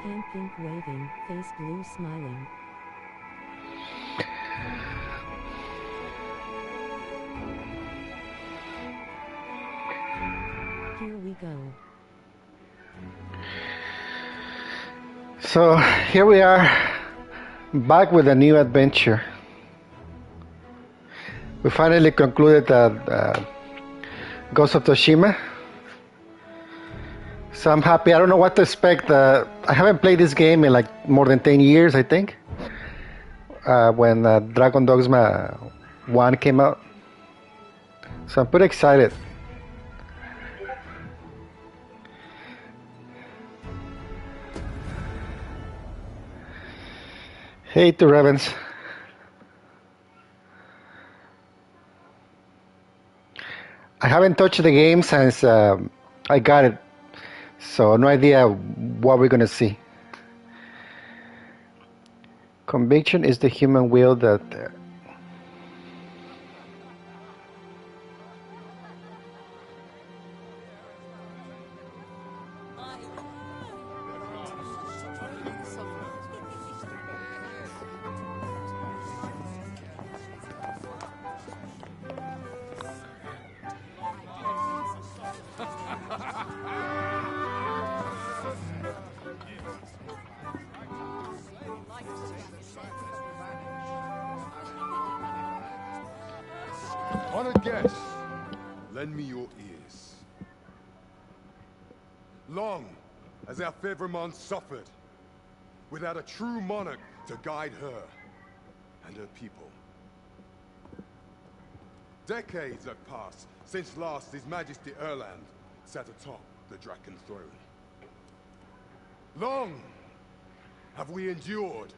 Hand pink waving, face blue smiling. Here we go. So here we are, back with a new adventure. We finally concluded Ghost of Tsushima. So I'm happy. I don't know what to expect. I haven't played this game in like more than 10 years, I think. When Dragon Dogma 1 came out. So I'm pretty excited. Hey to Revens. I haven't touched the game since I got it. So no idea what we're gonna see. Conviction is the human will that Honored guests, lend me your ears. Long has our Fevrimon suffered, without a true monarch to guide her and her people. Decades have passed since last His Majesty Erland sat atop the Draken throne. Long have we endured,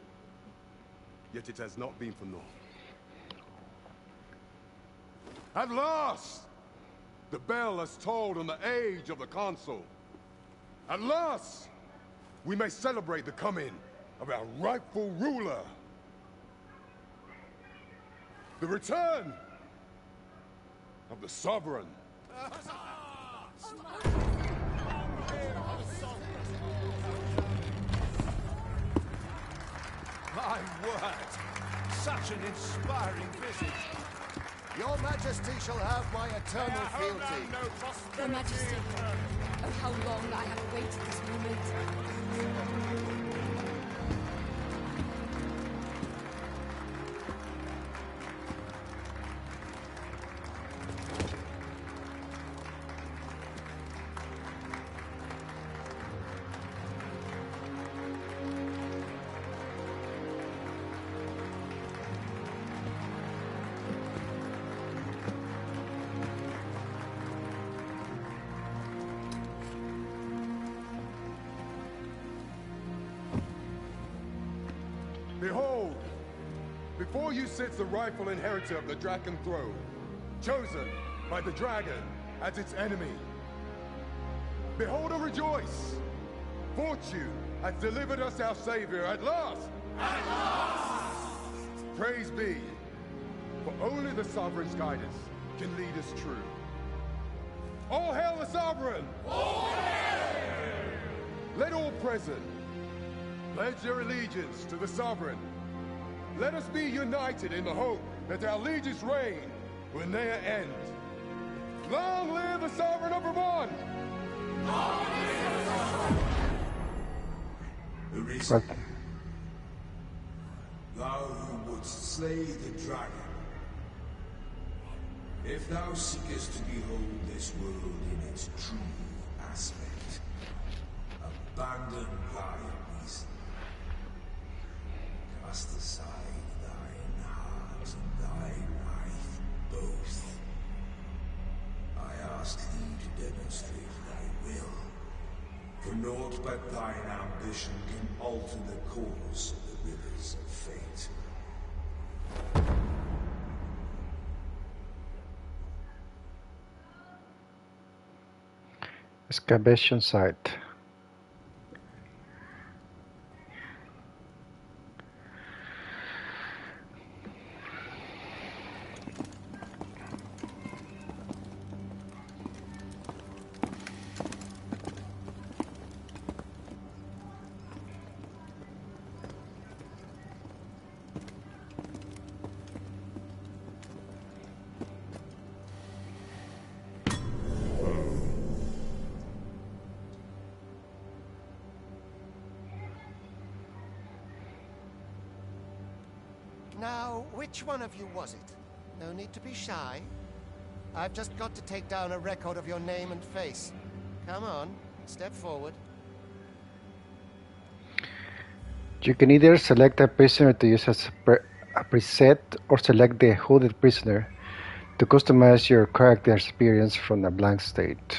yet it has not been for naught. At last, the bell has tolled on the age of the console. At last, we may celebrate the coming of our rightful ruler. The return of the sovereign. My word! Such an inspiring visit. Your Majesty shall have my eternal fealty. Your Majesty, oh how long I have awaited this moment. Behold, before you sits the rightful inheritor of the Draken throne, chosen by the dragon as its enemy. Behold and rejoice! Fortune has delivered us our savior at last! At last! Praise be, for only the sovereign's guidance can lead us true. All hail the sovereign! All hail! Let all present pledge their allegiance to the sovereign. Let us be united in the hope that our allegiance reign will ne'er end. Long live the sovereign of Vermont! Long live the sovereign! Arisen, thou who wouldst slay the dragon, if thou seekest to behold this world in its true aspect, abandon thy reason. Cast aside thine heart and thy life both. I ask thee to demonstrate thy will, for naught but thine ambition can alter the course of the rivers of fate. excavation site. Now, which one of you was it? No need to be shy. I've just got to take down a record of your name and face. Come on, step forward. You can either select a prisoner to use as a preset or select the hooded prisoner to customize your character experience from a blank state.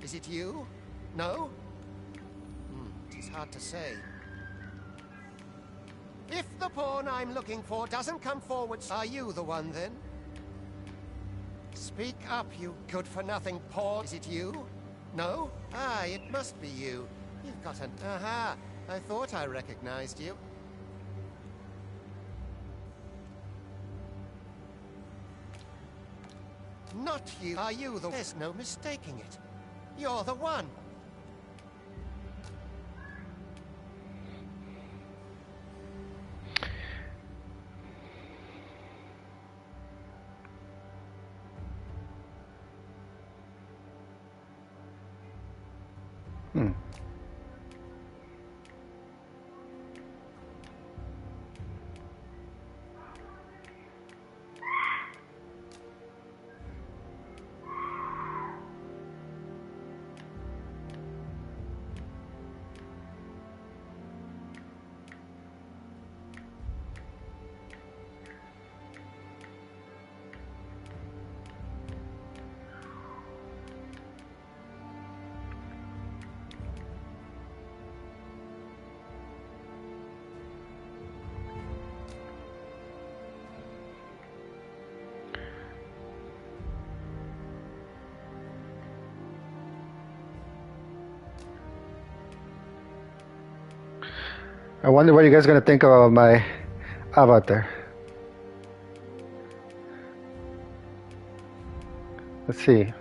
Is it you? No? It is hard to say. If the pawn I'm looking for doesn't come forward, are you the one then? Speak up, you good-for-nothing pawn. Is it you? No? Ah, it must be you. You've got an... Aha! I thought I recognized you. Not you. Are you the... There's no mistaking it. You're the one. I wonder what you guys are gonna think about my avatar. Let's see.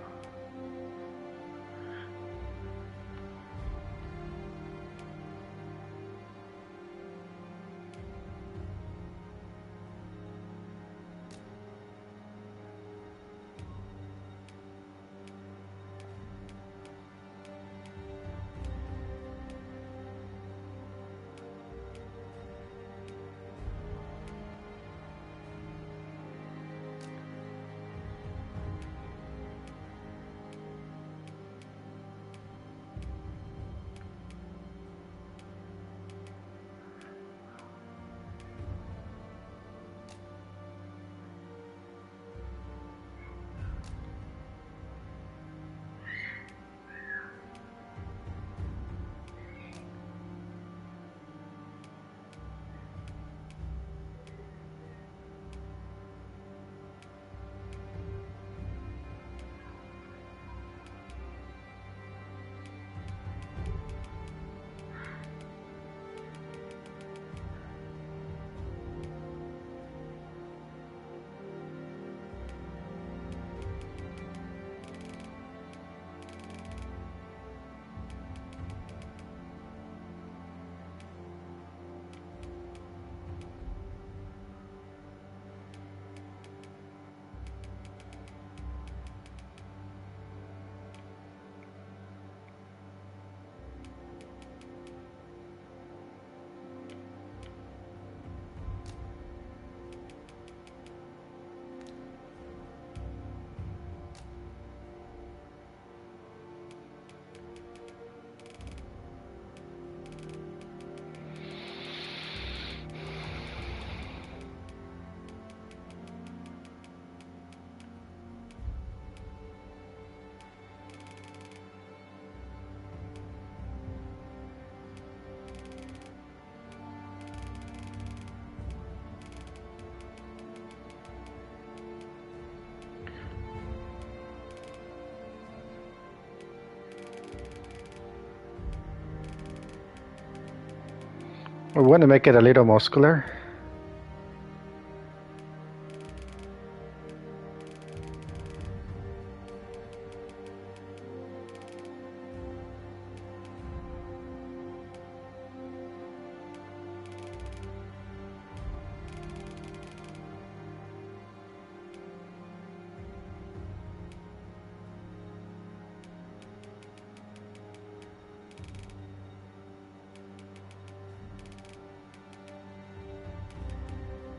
We want to make it a little muscular.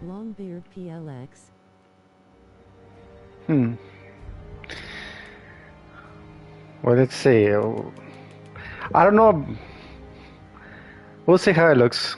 Longbeard PLX. Well, let's see. I don't know. We'll see how it looks.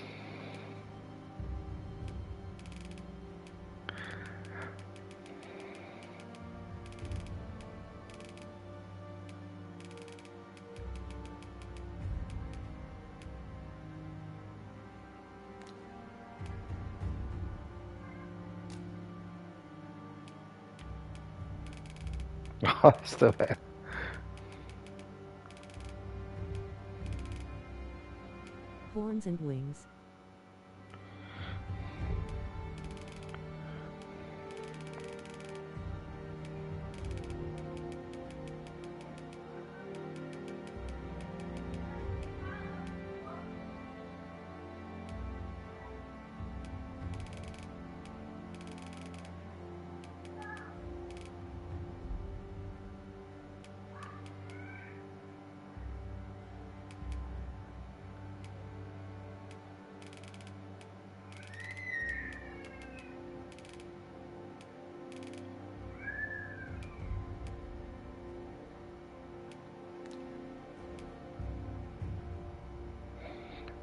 Oh, still bad. Horns and wings.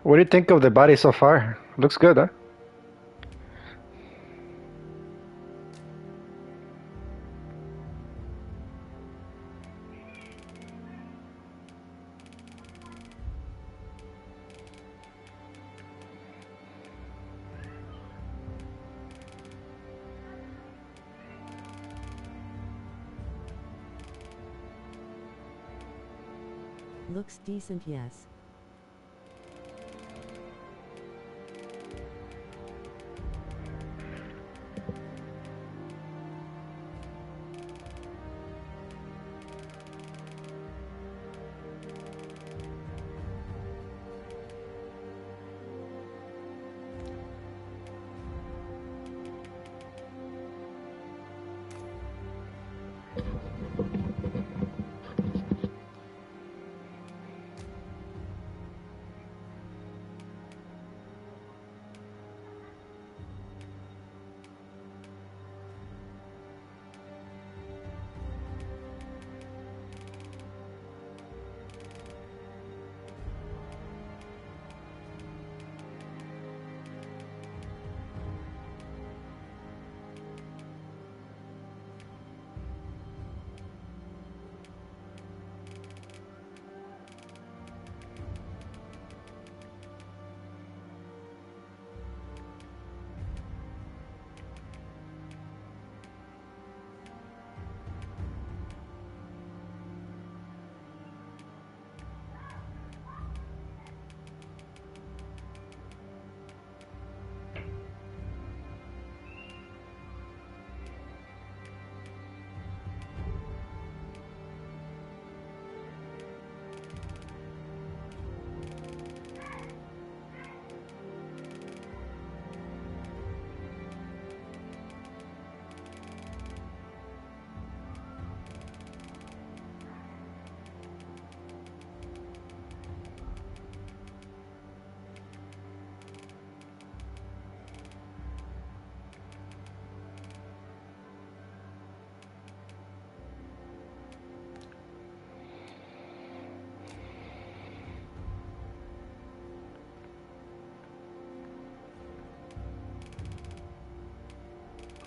What do you think of the body so far? Looks good, huh? Looks decent, yes.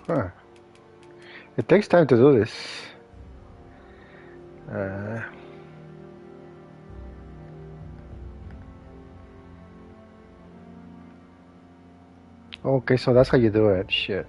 Huh. It takes time to do this. Okay, so that's how you do it. Shit.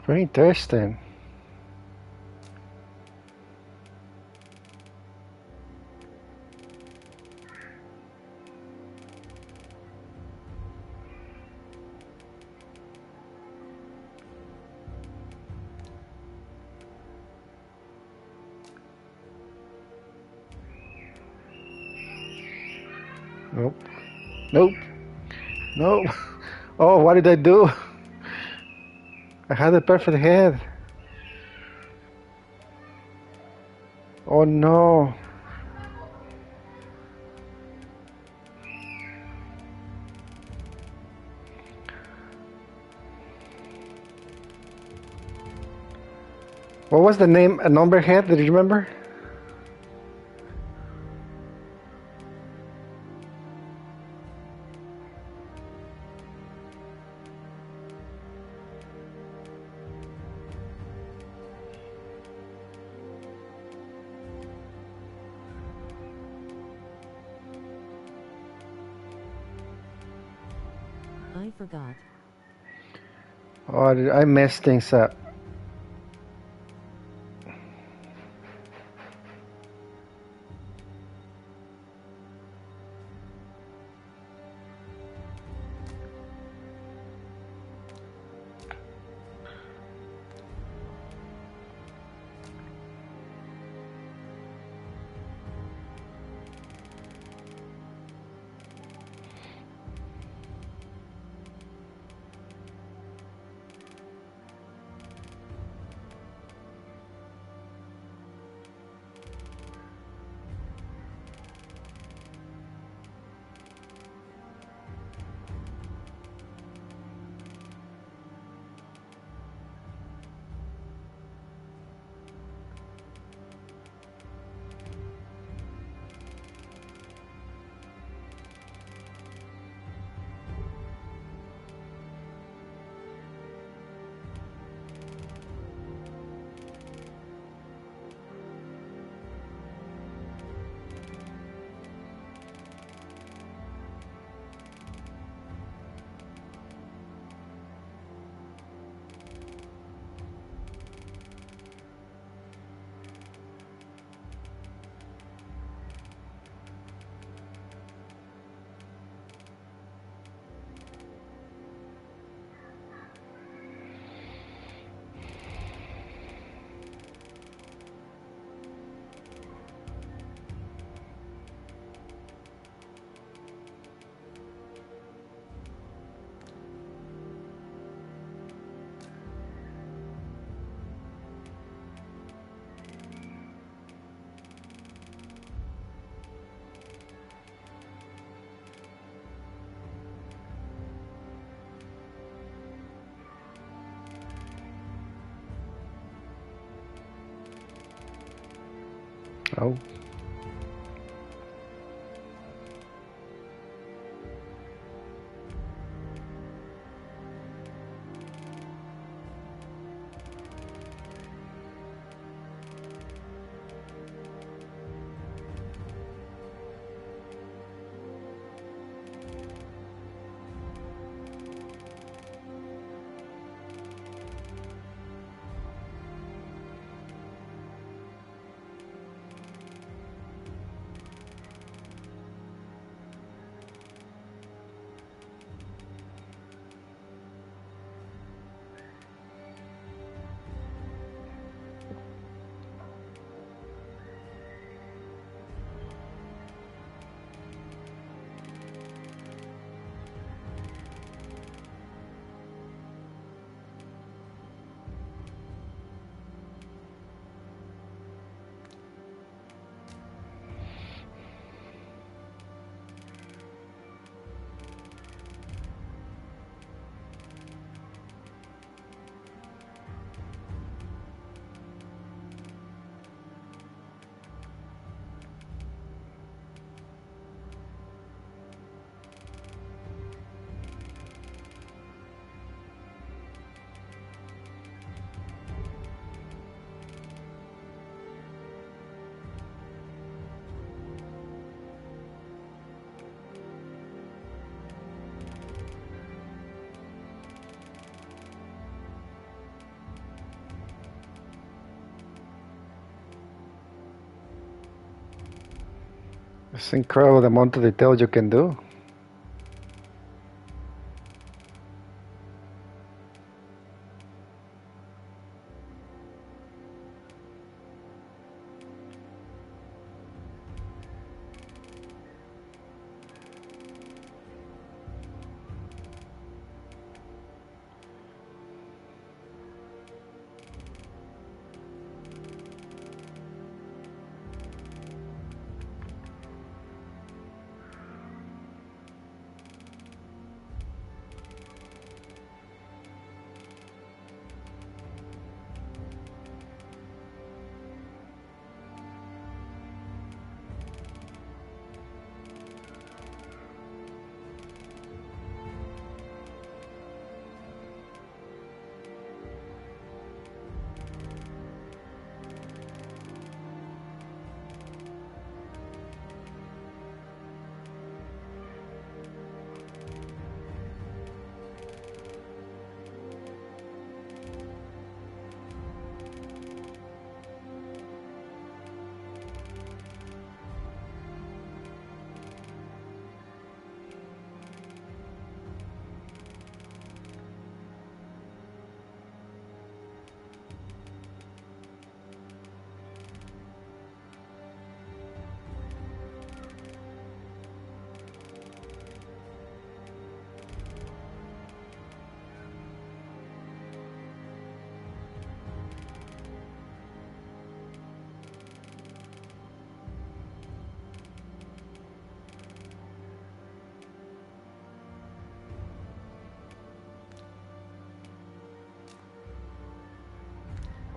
Very interesting. Nope. Nope. Nope. Oh, what did I do? I had a perfect head. Oh no. What was the name? A number head? Did you remember? I forgot. Oh, I messed things up. Oh. It's incredible the amount of detail you can do.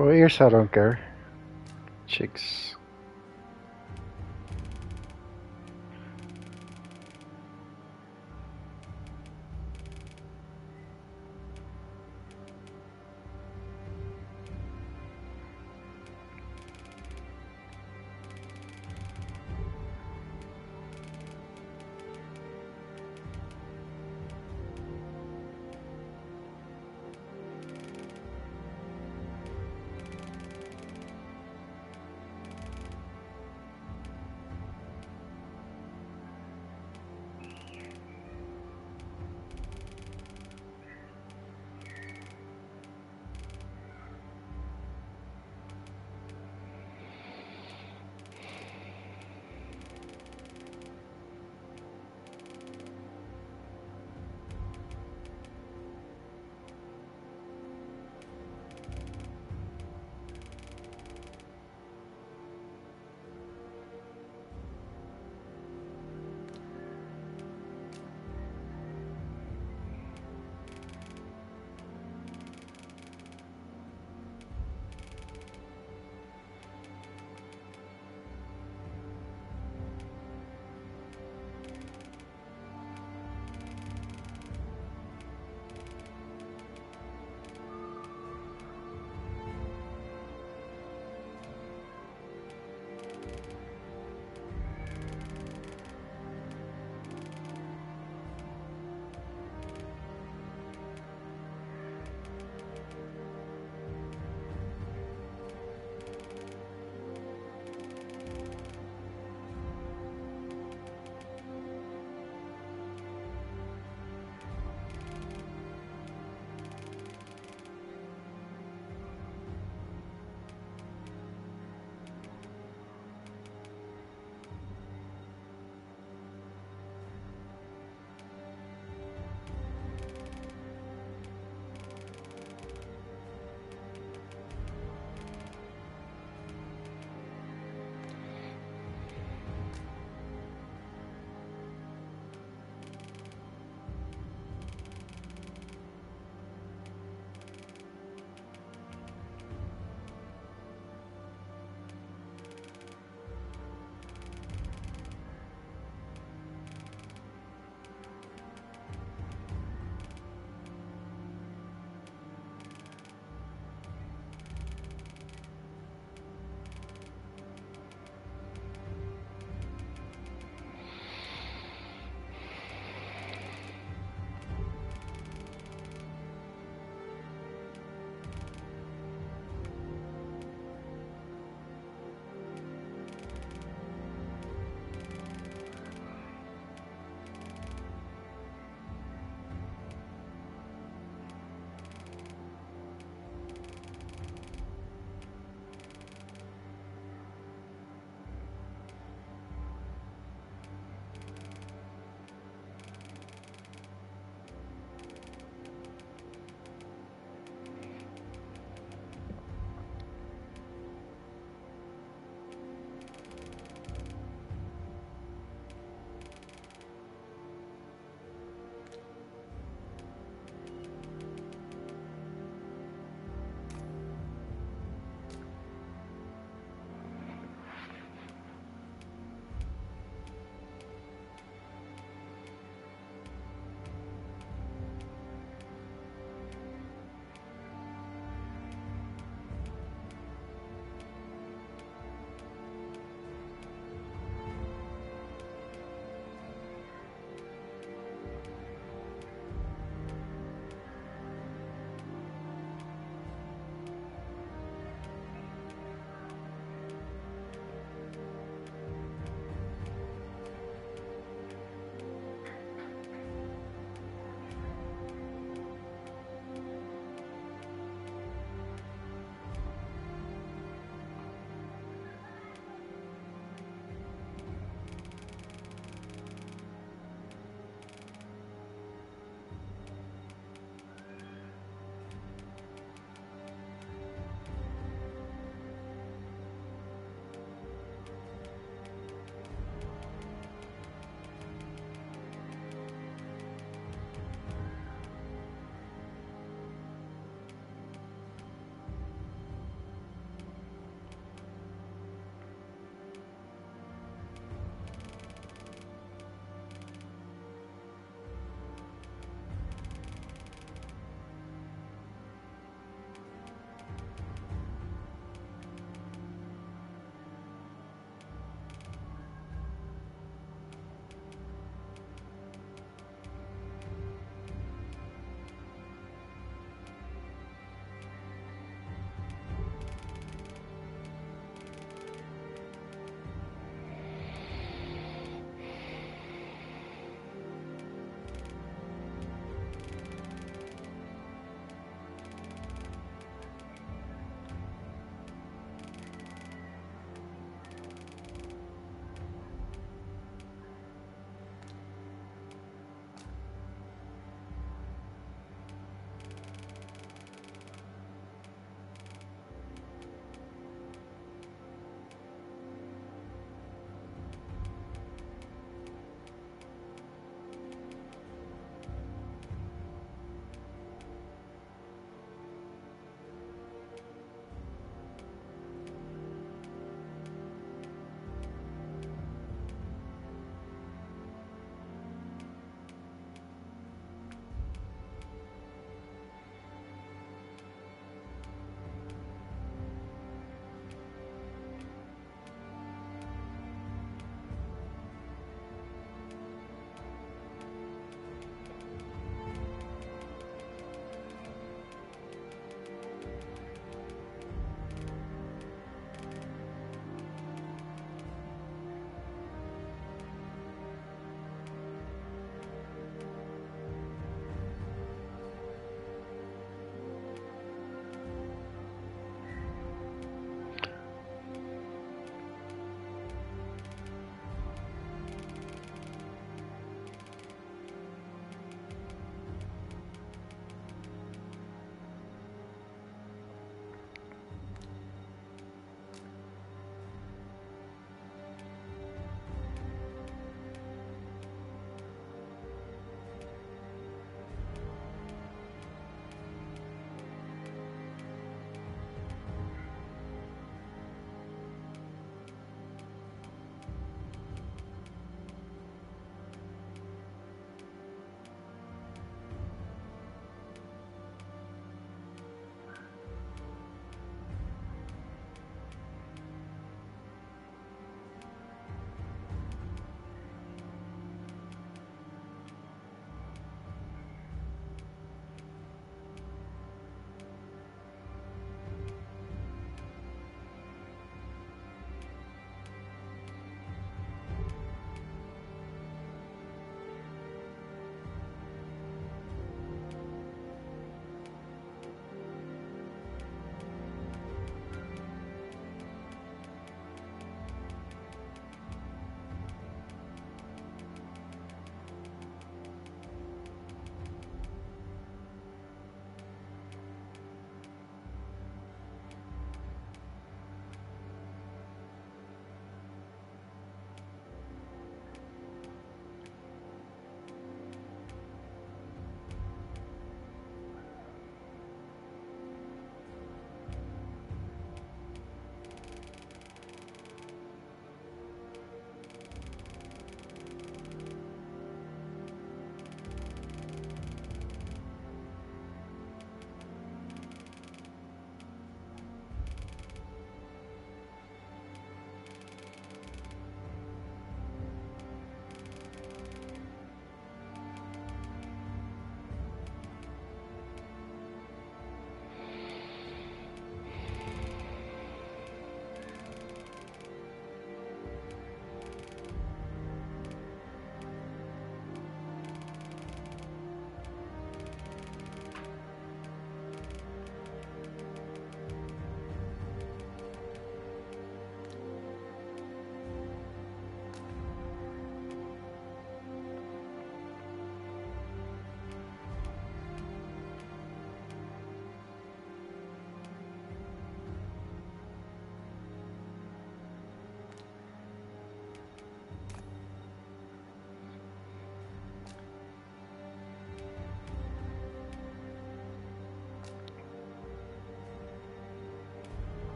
For ears, I don't care. Chicks.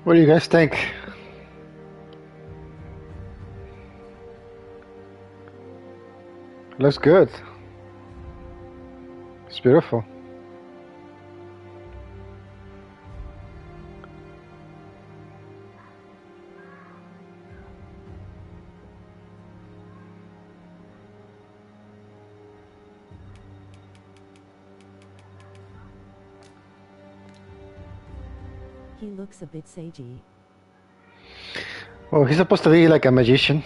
What do you guys think? Looks good. It's beautiful. He looks a bit sagey. Well, he's supposed to be like a magician.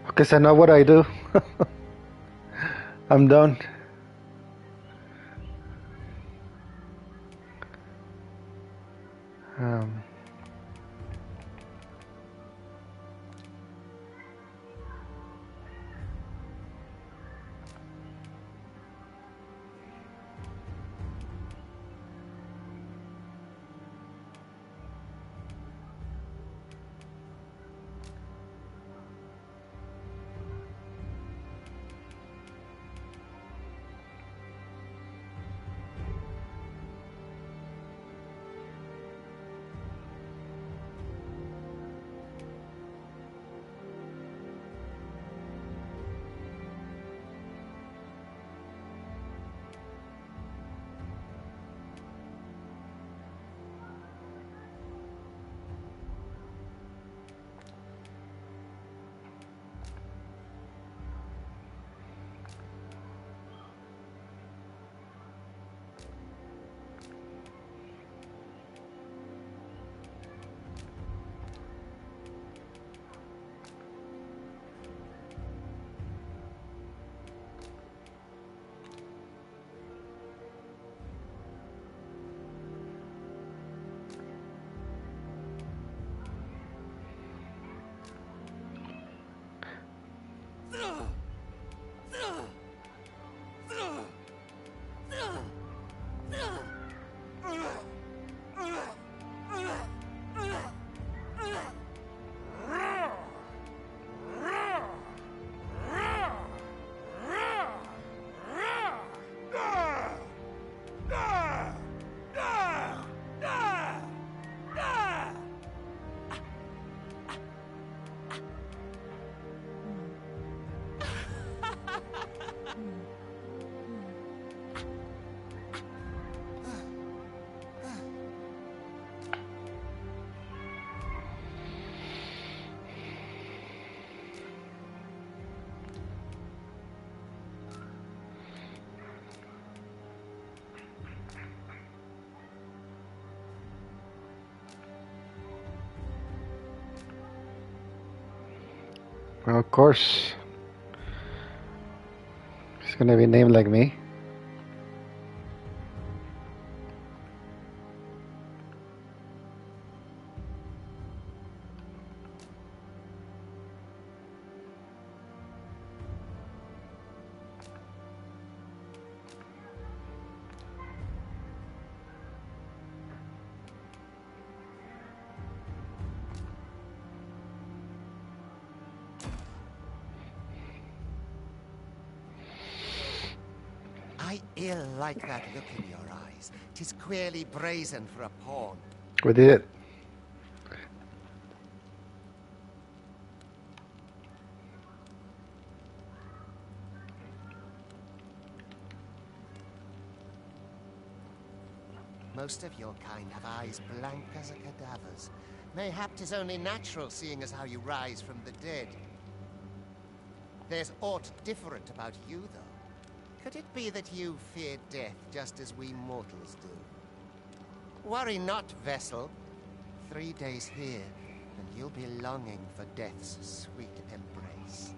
Because I know what I do. I'm done. Um, well, of course. He's gonna be named like me. I ill like that look in your eyes. 'Tis queerly brazen for a pawn. We did it. Most of your kind have eyes blank as a cadaver's. Mayhap 'tis only natural, seeing as how you rise from the dead. There's aught different about you, though. Could it be that you fear death just as we mortals do? Worry not, vessel. 3 days here, and you'll be longing for death's sweet embrace.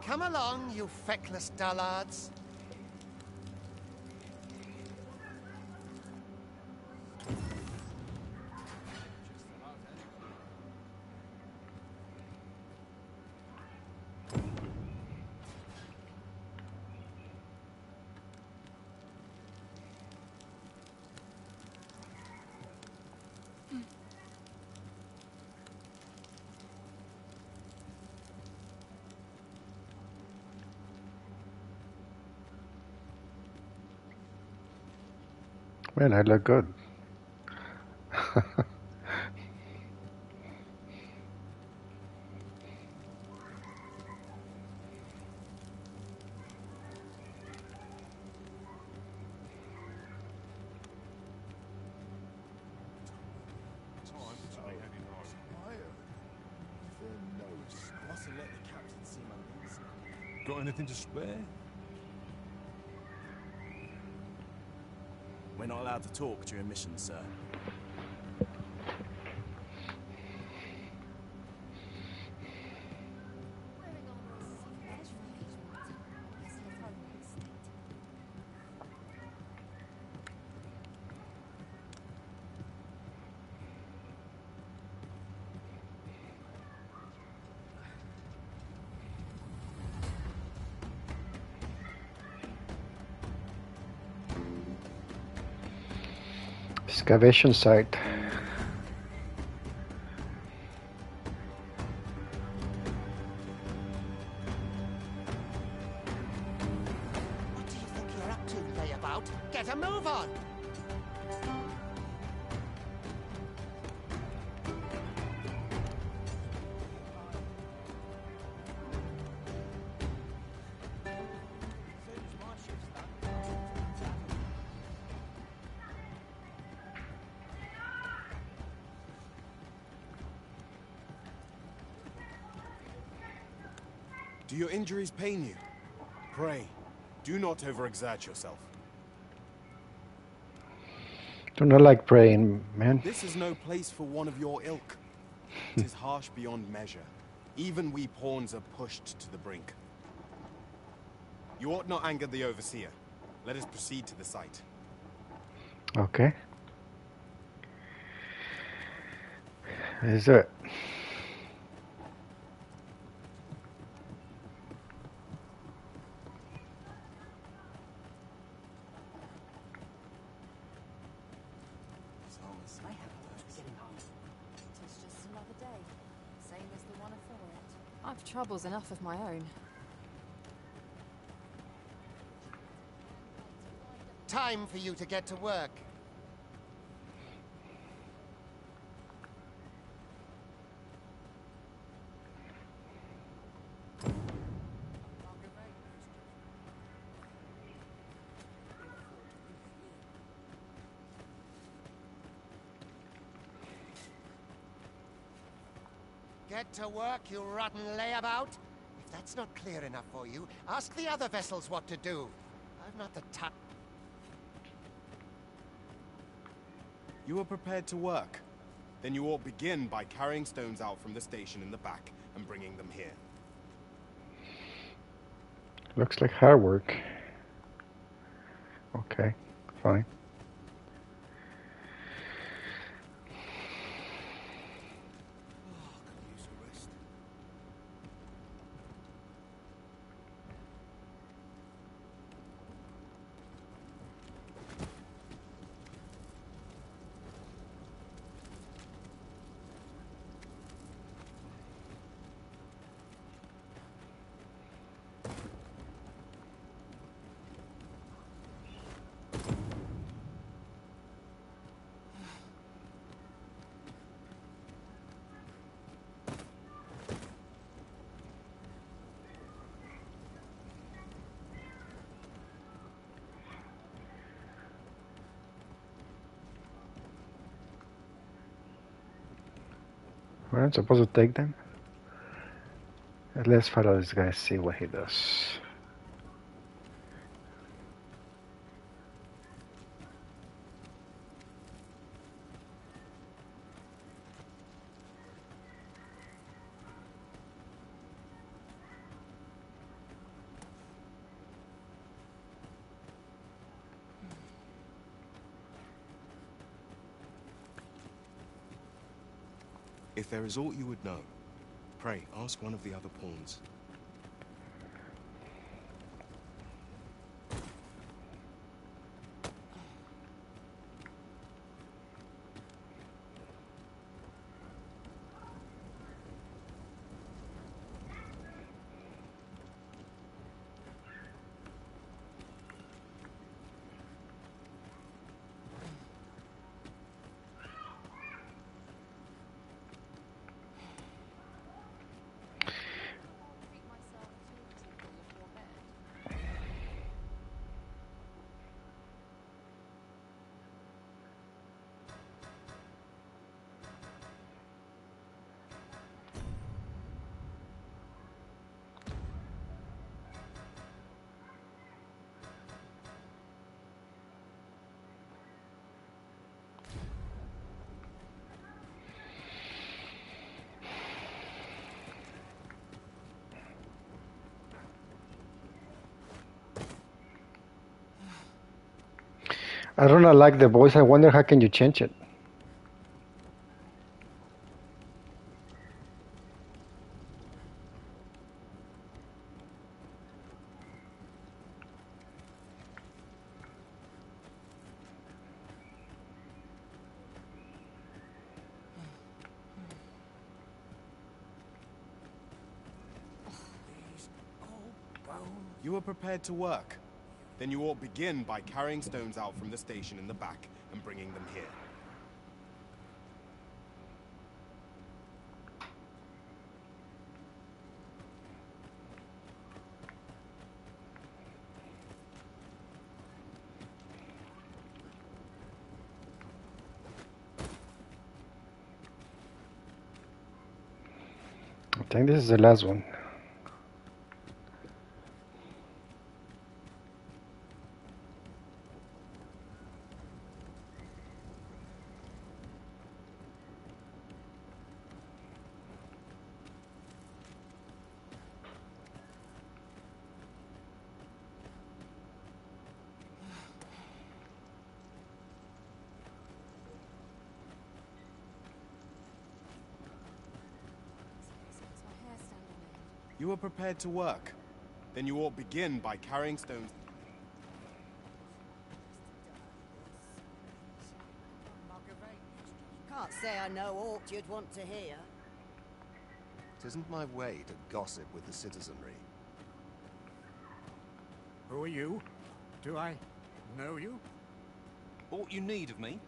Come along, you feckless dullards. Man, I look good. Got anything to spare? We're not allowed to talk during missions, sir. Excavation site. What do you think you're up to, layabout? Get a move on! Do your injuries pain you? Pray, do not overexert yourself. Do not like praying, man. This is no place for one of your ilk. It is harsh beyond measure. Even we pawns are pushed to the brink. You ought not anger the overseer. Let us proceed to the site. Okay. Let's do it. It's just another day, same as the one before it. I've troubles enough of my own. Time for you to get to work. Get to work, you rotten layabout. If that's not clear enough for you, ask the other vessels what to do. I've not the time. You are prepared to work. Then you ought begin by carrying stones out from the station in the back and bringing them here. Looks like hard work. Okay, fine. We're not supposed to take them. Let's follow this guy, see what he does. If there is aught you would know, pray ask one of the other pawns. I don't know, like the voice. I wonder how can you change it. You are prepared to work. Then you ought begin by carrying stones out from the station in the back and bringing them here. I think this is the last one. You are prepared to work. Then you ought begin by carrying stones. Can't say I know aught you'd want to hear. Tisn't my way to gossip with the citizenry. Who are you? Do I know you? Aught you need of me?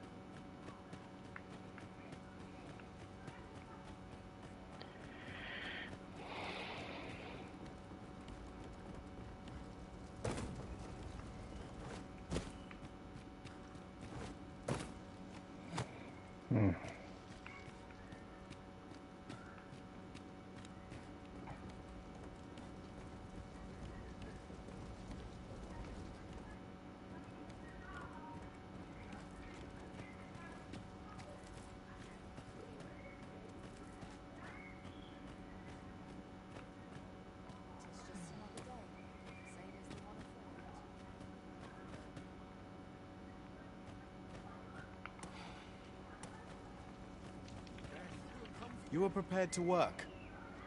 You are prepared to work.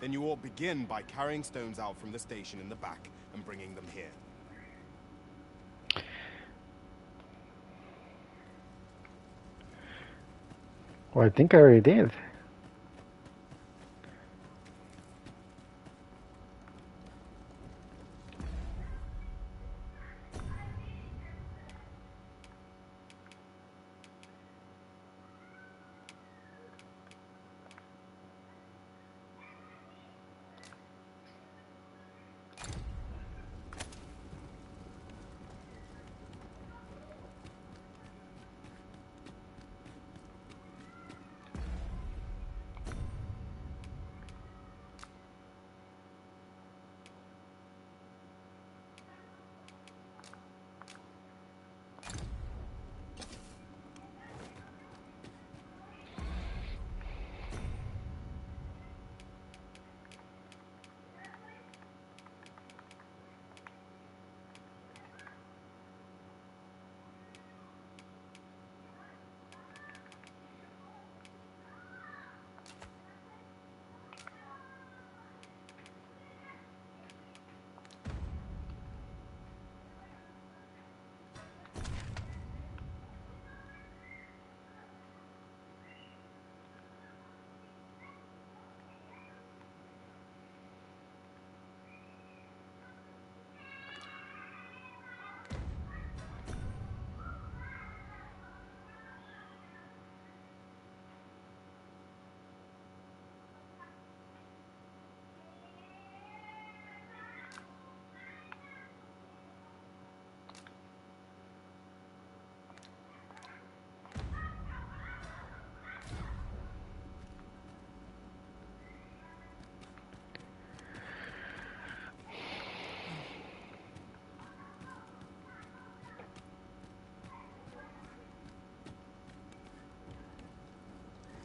Then you ought begin by carrying stones out from the station in the back and bringing them here. Well, I think I already did.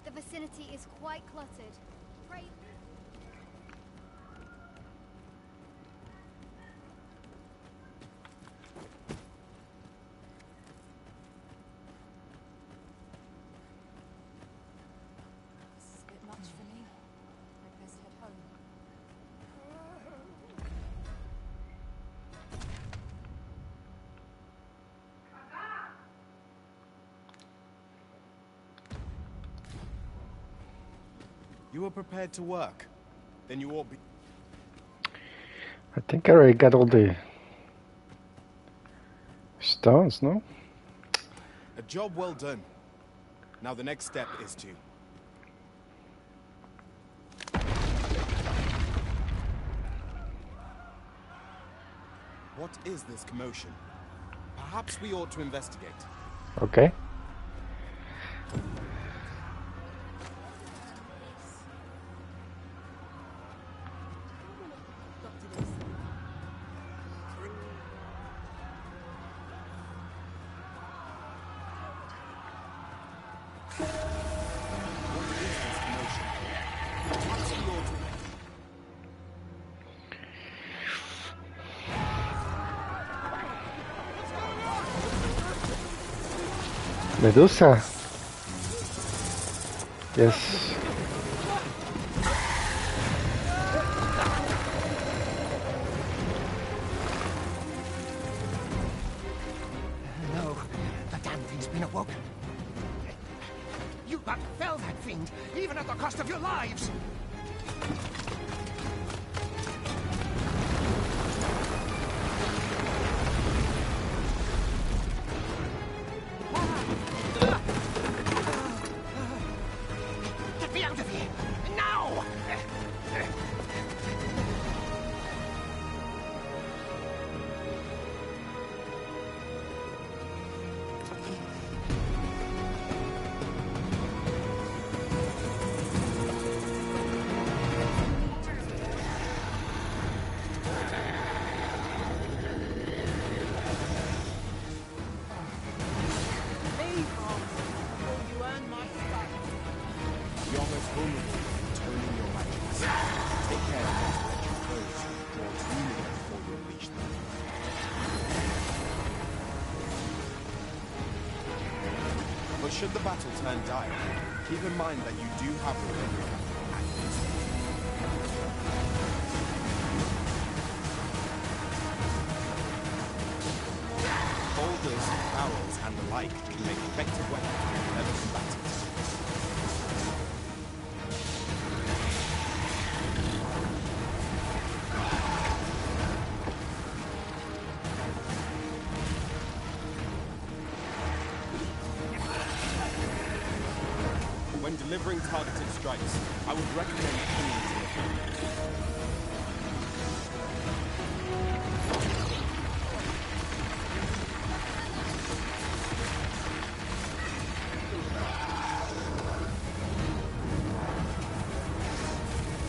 The vicinity is quite cluttered. Pray... You were prepared to work. Then you ought be... I think I already got all the stones, no? A job well done. Now the next step is to... What is this commotion? Perhaps we ought to investigate. Okay. Medusa. Yes. No, the damn thing's been awoken. You got to fell that fiend, even at the cost of your lives. Get me out of here, now! You're most vulnerable to turning your magics. Take care of those foes more truly before you unleash them. But should the battle turn dire, keep in mind that you do have the ring. Boulders, barrels, and the like can make effective weapons whenever combatant. When delivering targeted strikes, I would recommend clinging to your flank.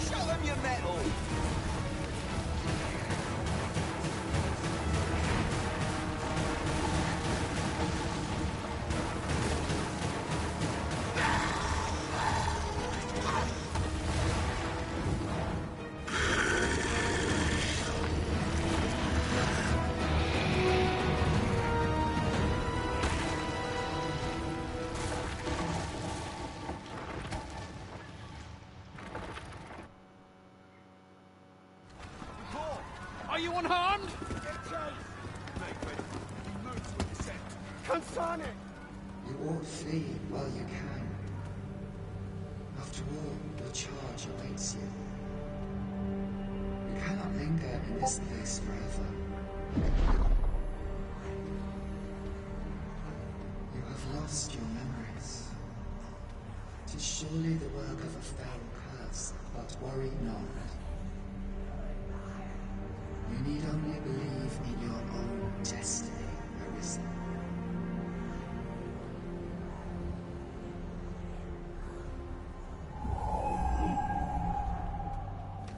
Show them your metal! Are you unharmed? You ought flee while you can. After all, your charge awaits you. You cannot linger in this place forever. You have lost your memories. 'Tis surely the work of a foul curse, but worry not. You need only believe in your own destiny, Arisen.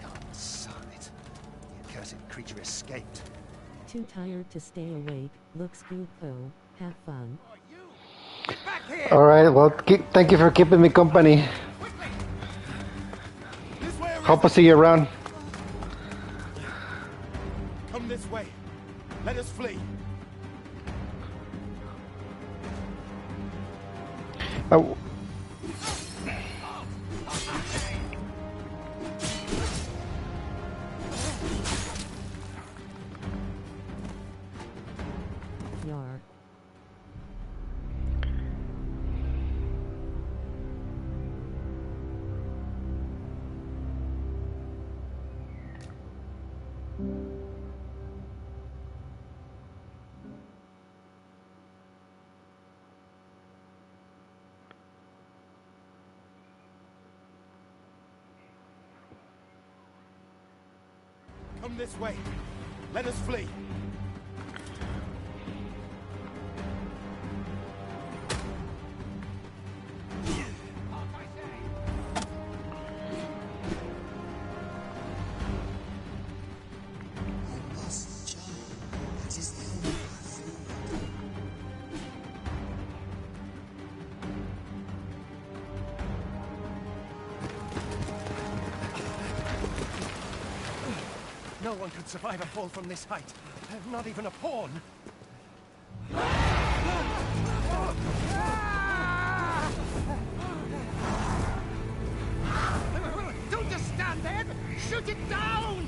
God, son it. The accursed creature escaped. Too tired to stay awake. Looks good though. Have fun. All right. Well, thank you for keeping me company. Hope I see you around. Come this way. Let us flee. Oh. Yar. Come this way. Let us flee. No one could survive a fall from this height. Not even a pawn. Don't just stand there! Shoot it down!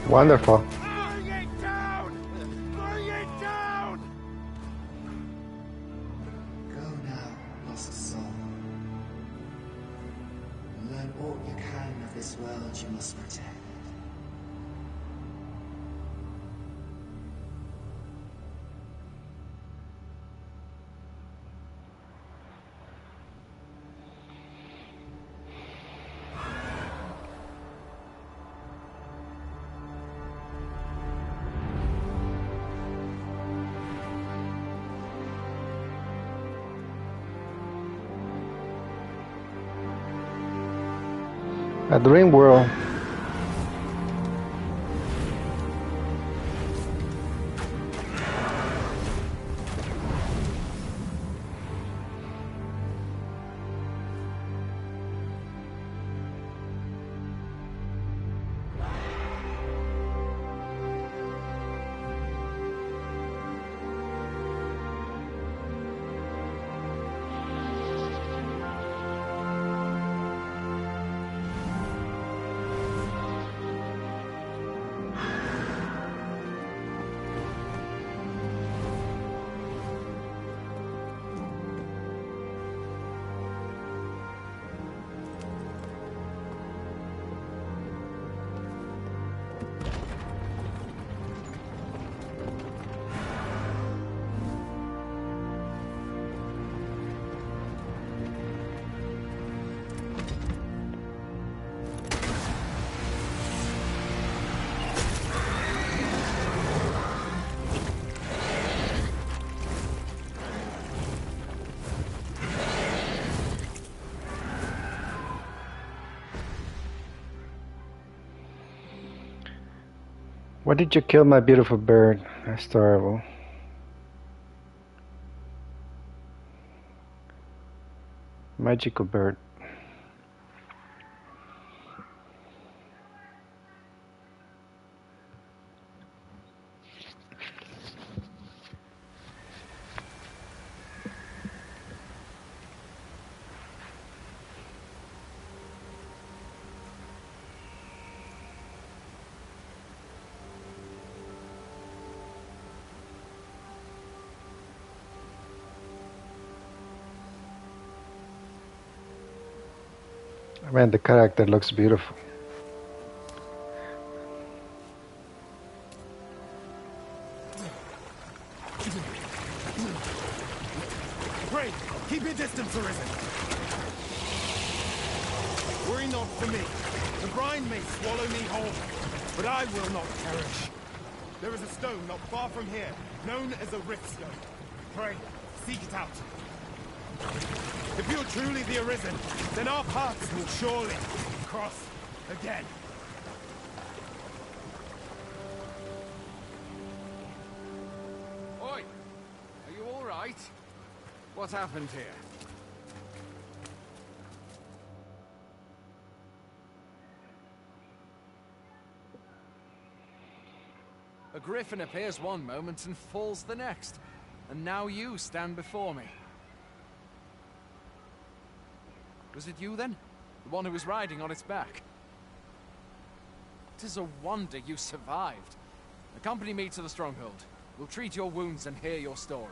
Wonderful. Bring it down! Bring it down! Go now, lost soul. Learn all you can of this world you must protect. A dream world. Why did you kill my beautiful bird? That's terrible. Magical bird. Man, the character looks beautiful. Pray, keep your distance, Arisen. Worry not for me. The brine may swallow me whole, but I will not perish. There is a stone not far from here, known as a rift stone. Pray, seek it out. If you're truly the Arisen, then our paths will surely cross again. Oi! Are you all right? What happened here? A griffin appears one moment and falls the next. And now you stand before me. Was it you then? The one who was riding on its back? It is a wonder you survived. Accompany me to the stronghold. We'll treat your wounds and hear your story.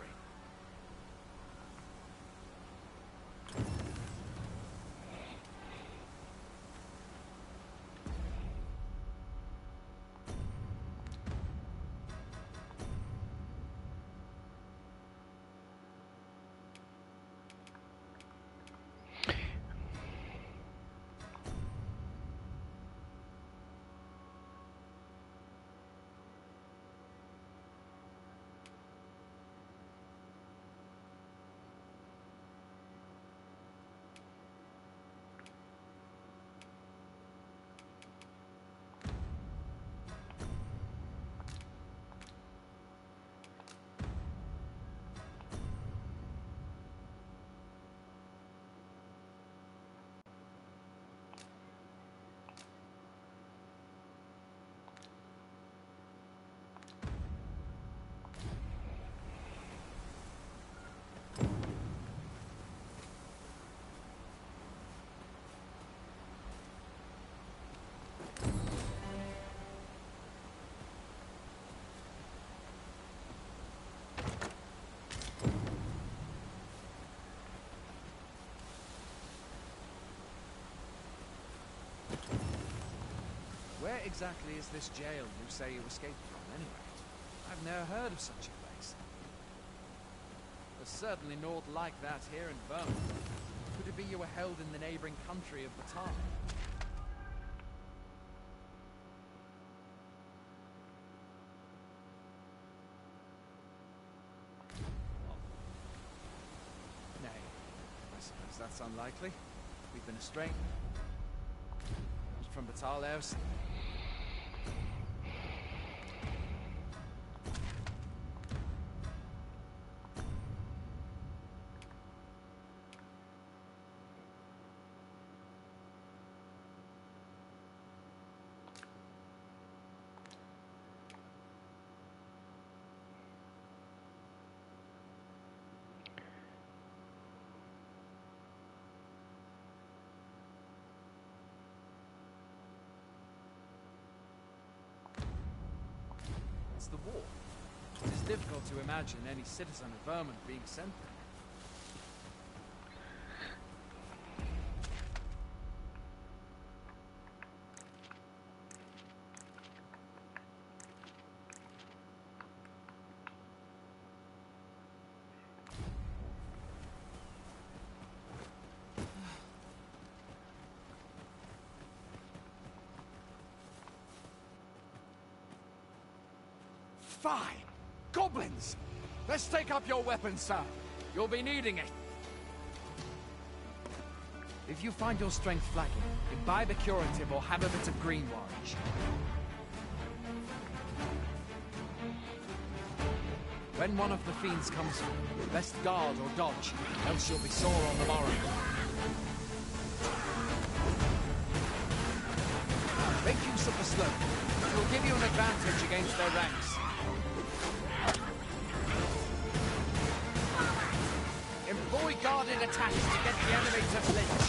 Where exactly is this jail you say you escaped from, anyway? I've never heard of such a place. There's certainly naught like that here in Vermont. Could it be you were held in the neighboring country of Batar? Nay, I suppose that's unlikely. We've been estranged from Batalhaus. It's the war. It is difficult to imagine any citizen of Vermont being sent there. Fine! Goblins! Let's take up your weapons, sir. You'll be needing it. If you find your strength flagging, imbibe a curative or have a bit of green orange. When one of the fiends comes through, best guard or dodge, else you'll be sore on the morrow. Make use of the slope. It will give you an advantage against their ranks. Employ guarded attacks to get the enemy to flinch.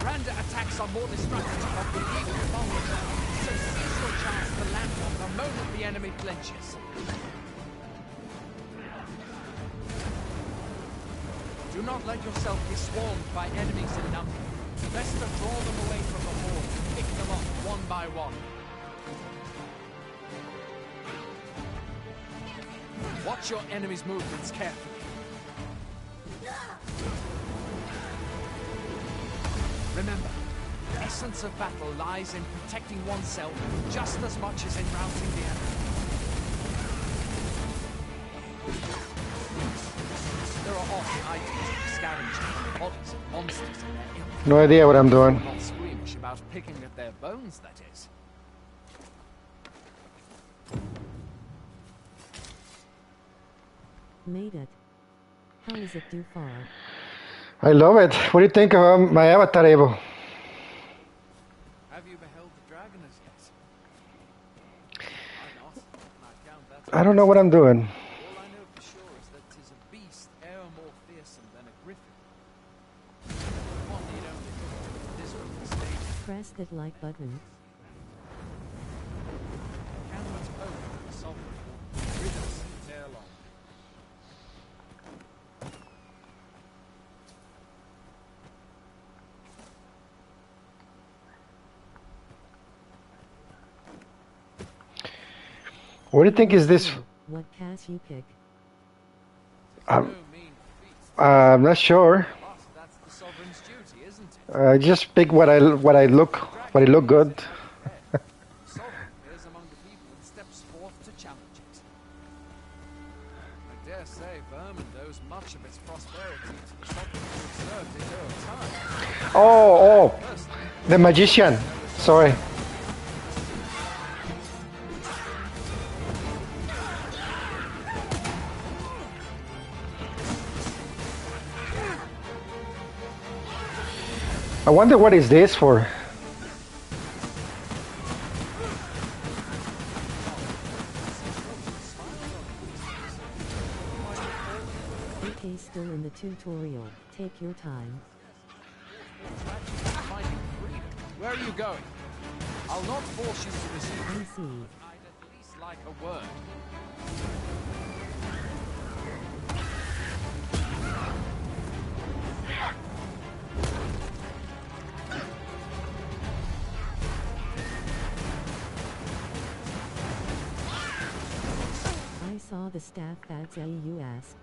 Random attacks are more destructive but will leave you vulnerable, so seize your chance to land one the moment the enemy flinches. Do not let yourself be swarmed by enemies in number. Best to draw them away from the horde and pick them off one by one. Watch your enemy's movements carefully. Remember, the essence of battle lies in protecting oneself just as much as in routing the enemy. There are often items scavenging bodies of monsters in their ilk. No idea what I'm doing. Not squeamish about picking at their bones, that is. Made it. How is it too far? I love it. What do you think of my avatar, Evo? Have you beheld the dragon as yet? Why not? I count that. I don't know what I'm doing. All I know for sure is that 'tis a beast e'er more fearsome than a griffin. One need only look at this from the stage. Press that like button. Can but hope that the sovereign will rid us ere long. What do you think is this? What pass you pick? I'm not sure. That's the sovereign's duty, isn't it? Just pick what it look good. The sovereign appears among the people and steps forth to challenge it. I dare say Vermont owes much of its prosperity to the sovereign who served it over time. Oh, the magician. Sorry. I wonder what is this for? Okay, still in the tutorial. Take your time. Where are you going? I'll not force you to resume. see. I'd at least like a word. saw the staff that's you asked.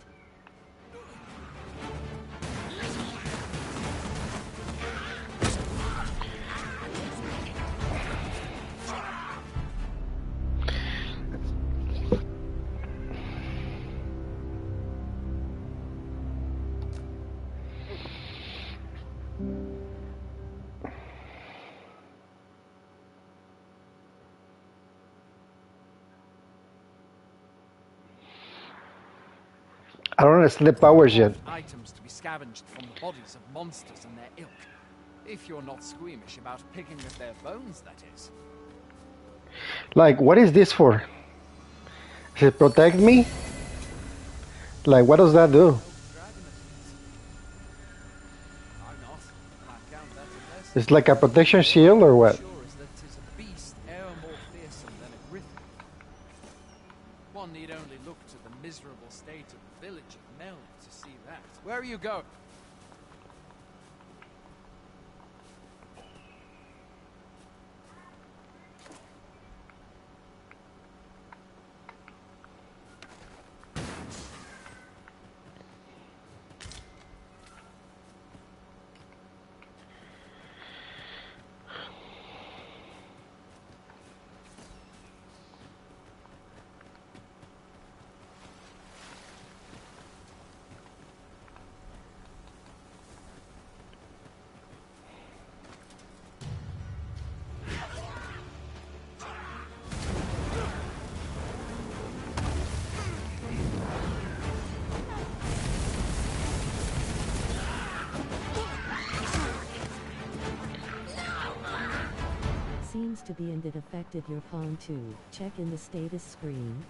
I don't understand the powers yet. Items to be scavenged from the bodies of monsters and their ilk. If you're not squeamish about picking at their bones, that is. Like, what is this for? Does it protect me? Like, what does that do? It's like a protection shield or what? One need only look to the miserable state of the village of Mel to see that. Where are you going? Seems to be, and it affected your pawn too. Check in the status screen.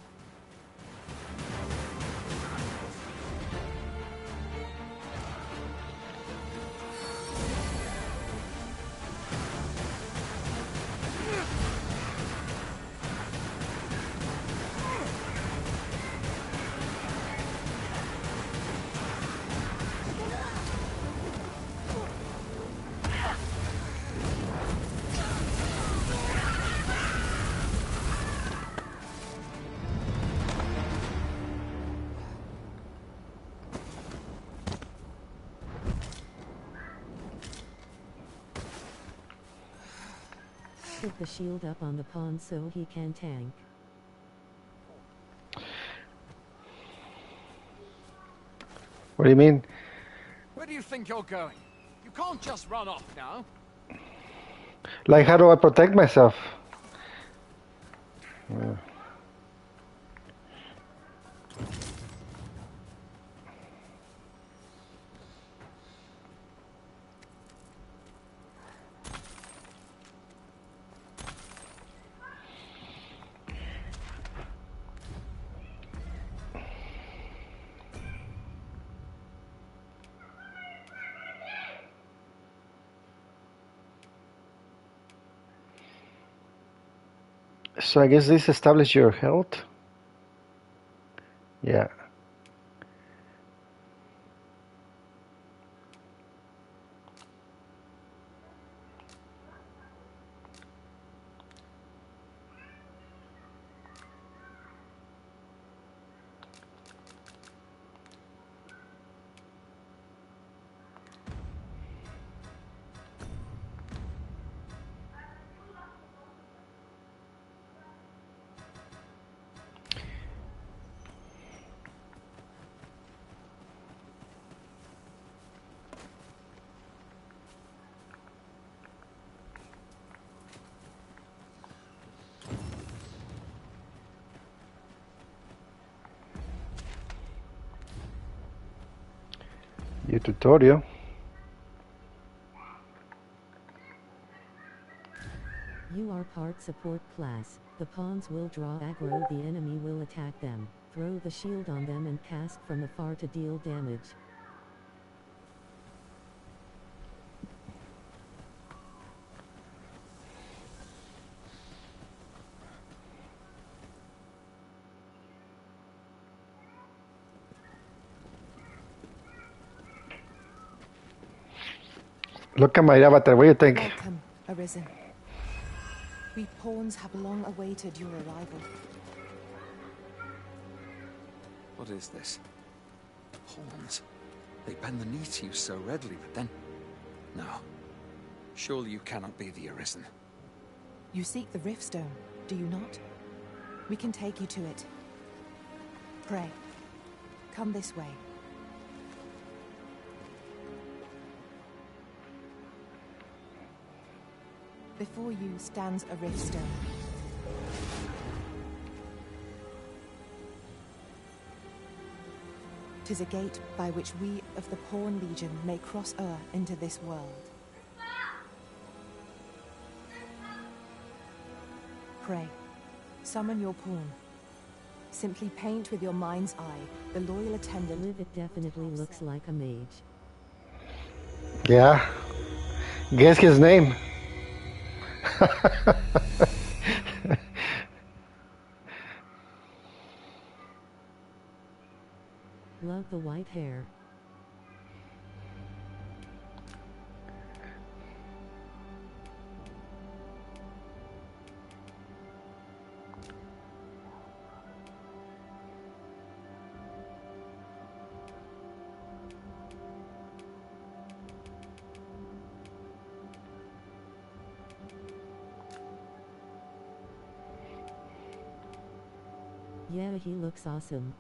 Put the shield up on the pawn so he can tank. What do you mean? Where do you think you're going? You can't just run off now. Like, how do I protect myself? Yeah. So I guess this establishes your health. Yeah. Your tutorial. You are part support class. The pawns will draw aggro, the enemy will attack them. Throw the shield on them and cast from afar to deal damage. Look at my avatar. What do you think? Welcome, Arisen. We pawns have long awaited your arrival. What is this? Pawns. They bend the knee to you so readily, but then... No. Surely you cannot be the Arisen. You seek the Riftstone, do you not? We can take you to it. Pray. Come this way. Before you stands a Riftstone. "'Tis a gate by which we of the Pawn Legion may cross o'er into this world. Pray, summon your pawn. Simply paint with your mind's eye the loyal attendant." Liv, it definitely looks like a mage. Yeah. Guess his name. Love the white hair. Yeah, he looks awesome.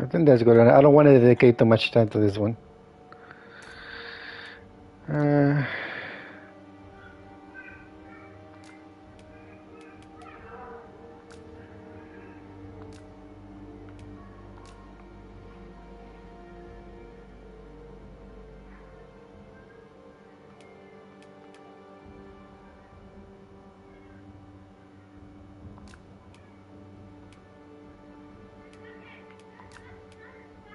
I think that's good. I don't want to dedicate too much time to this one.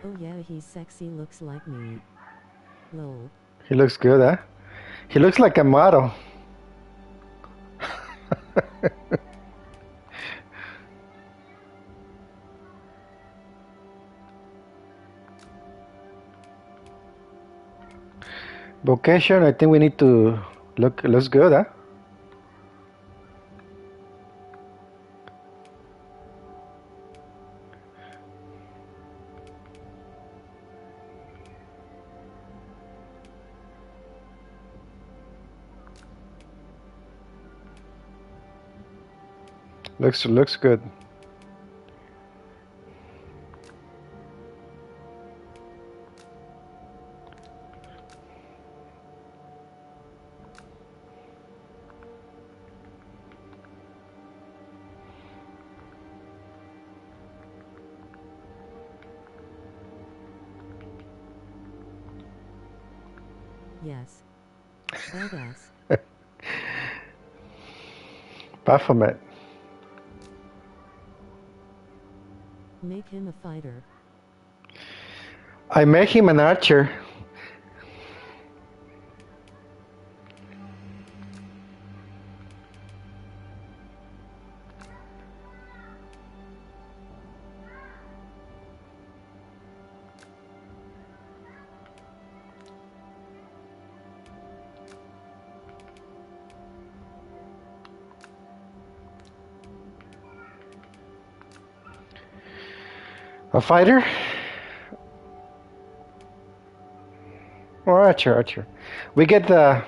Oh yeah, he's sexy, looks like me. Lol. He looks good, huh? He looks like a model. Vocation, I think we need to looks good, huh? Looks good. Yes. Badass. Baphomet. Make him a fighter. I make him an archer. A fighter? Or archer. We get the...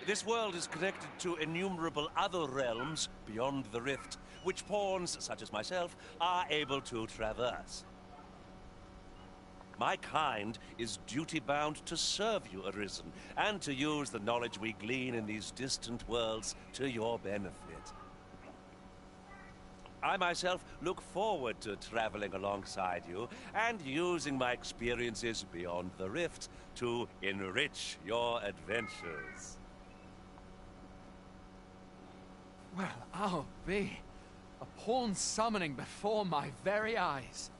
This world is connected to innumerable other realms beyond the rift, which pawns, such as myself, are able to traverse. My kind is duty-bound to serve you, Arisen, and to use the knowledge we glean in these distant worlds to your benefit. I myself look forward to traveling alongside you and using my experiences beyond the rift to enrich your adventures. Well, I'll be. A pawn summoning before my very eyes.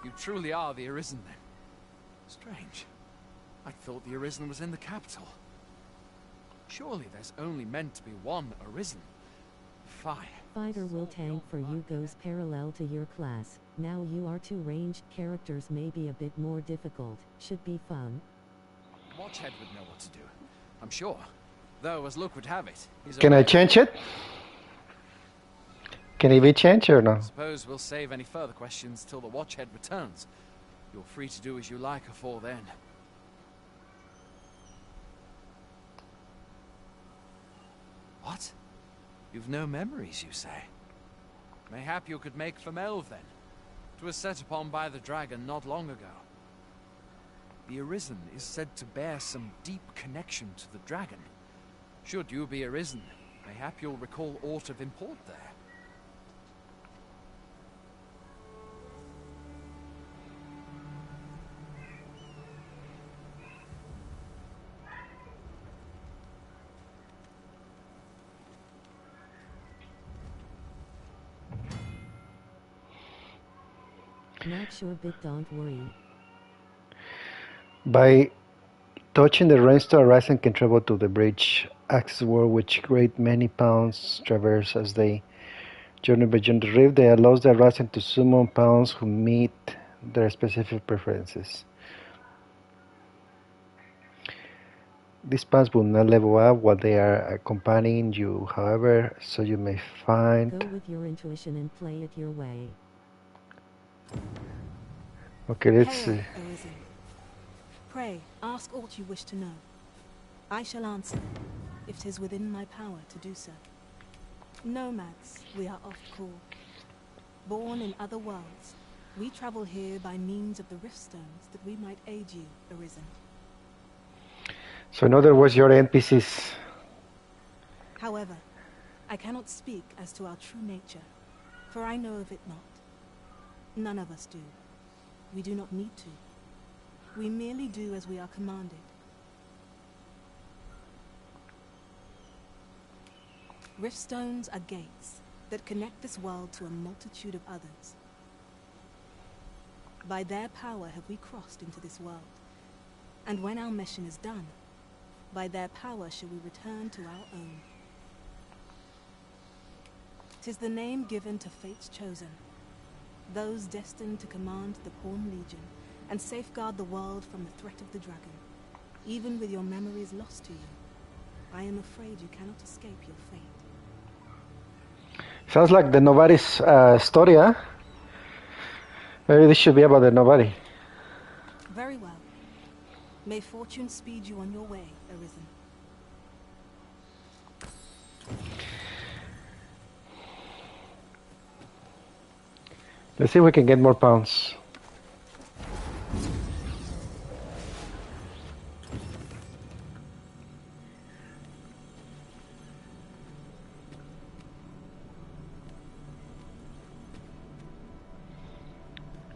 You truly are the Arisen, then. Strange. I thought the Arisen was in the capital. Surely there's only meant to be one Arisen. Fine. Fighter will tank for you goes parallel to your class. Now you are two ranged characters, may be a bit more difficult. Should be fun. Watchhead would know what to do, I'm sure. Though, as luck would have it, he's Can I change it? Can it be changed or no? Suppose we'll save any further questions till the Watchhead returns. You're free to do as you like afore then. What? You've no memories, you say? Mayhap you could make for Melve, then. 'Twas set upon by the dragon not long ago. The Arisen is said to bear some deep connection to the dragon. Should you be Arisen, mayhap you'll recall aught of import there. Not sure, but don't worry. By touching the rhinestone, Horizon can travel to the bridge access world, which great many pawns traverse as they journey beyond the rift. They allows the Horizon to summon pawns who meet their specific preferences. These pawns will not level up while they are accompanying you, however, so you may find... Go with your intuition and play it your way. Okay, let's see. Arisen. Pray, ask aught you wish to know. I shall answer, if 'tis within my power to do so. Nomads, we are oft called. Born in other worlds, we travel here by means of the rift stones that we might aid you, Arisen. So in other words, you're NPCs. However, I cannot speak as to our true nature, for I know of it not. None of us do. We do not need to. We merely do as we are commanded. Rift stones are gates that connect this world to a multitude of others. By their power have we crossed into this world, and when our mission is done, by their power shall we return to our own. 'Tis the name given to fate's chosen, those destined to command the Pawn Legion and safeguard the world from the threat of the dragon. Even with your memories lost to you, I am afraid you cannot escape your fate. Sounds like the Nobody's story, huh? Maybe this should be about the Nobody. Very well. May fortune speed you on your way, Arisen. Let's see if we can get more pounds.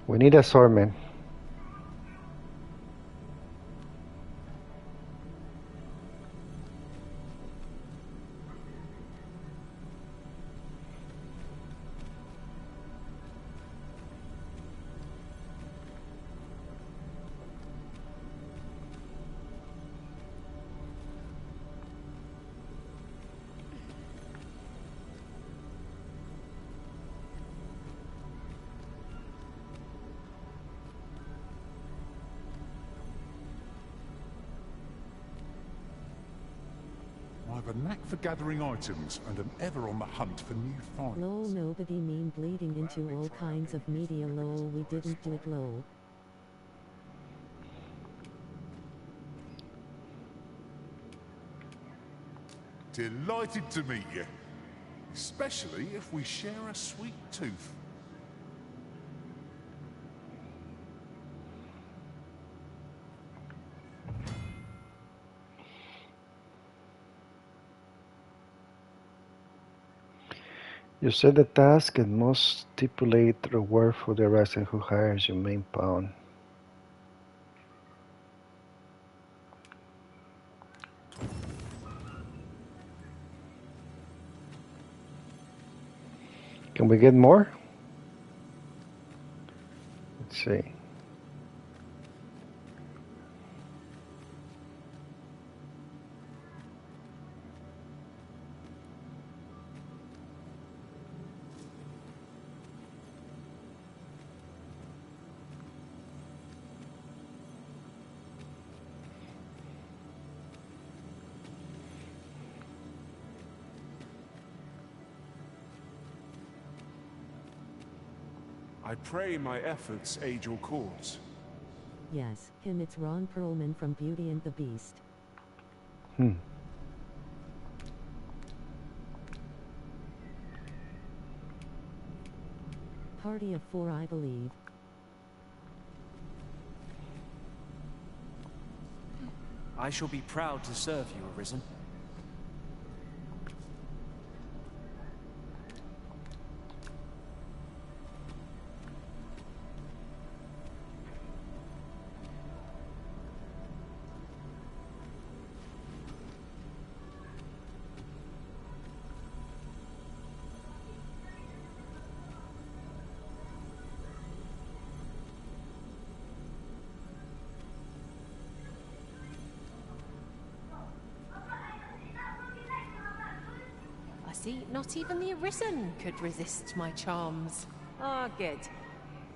We need a swordman. I've a knack for gathering items and am ever on the hunt for new finds. Lol, nobody mean bleeding into all kinds of media. Lol, we didn't do it. Lol. Delighted to meet you. Especially if we share a sweet tooth. You set the task and must stipulate reward for the resident who hires your main pawn. Can we get more? Let's see. I pray my efforts aid your cause. Yes, him. It's Ron Perlman from Beauty and the Beast. Party of 4, I believe. I shall be proud to serve you, Arisen. I see not even the Arisen could resist my charms. Ah, good.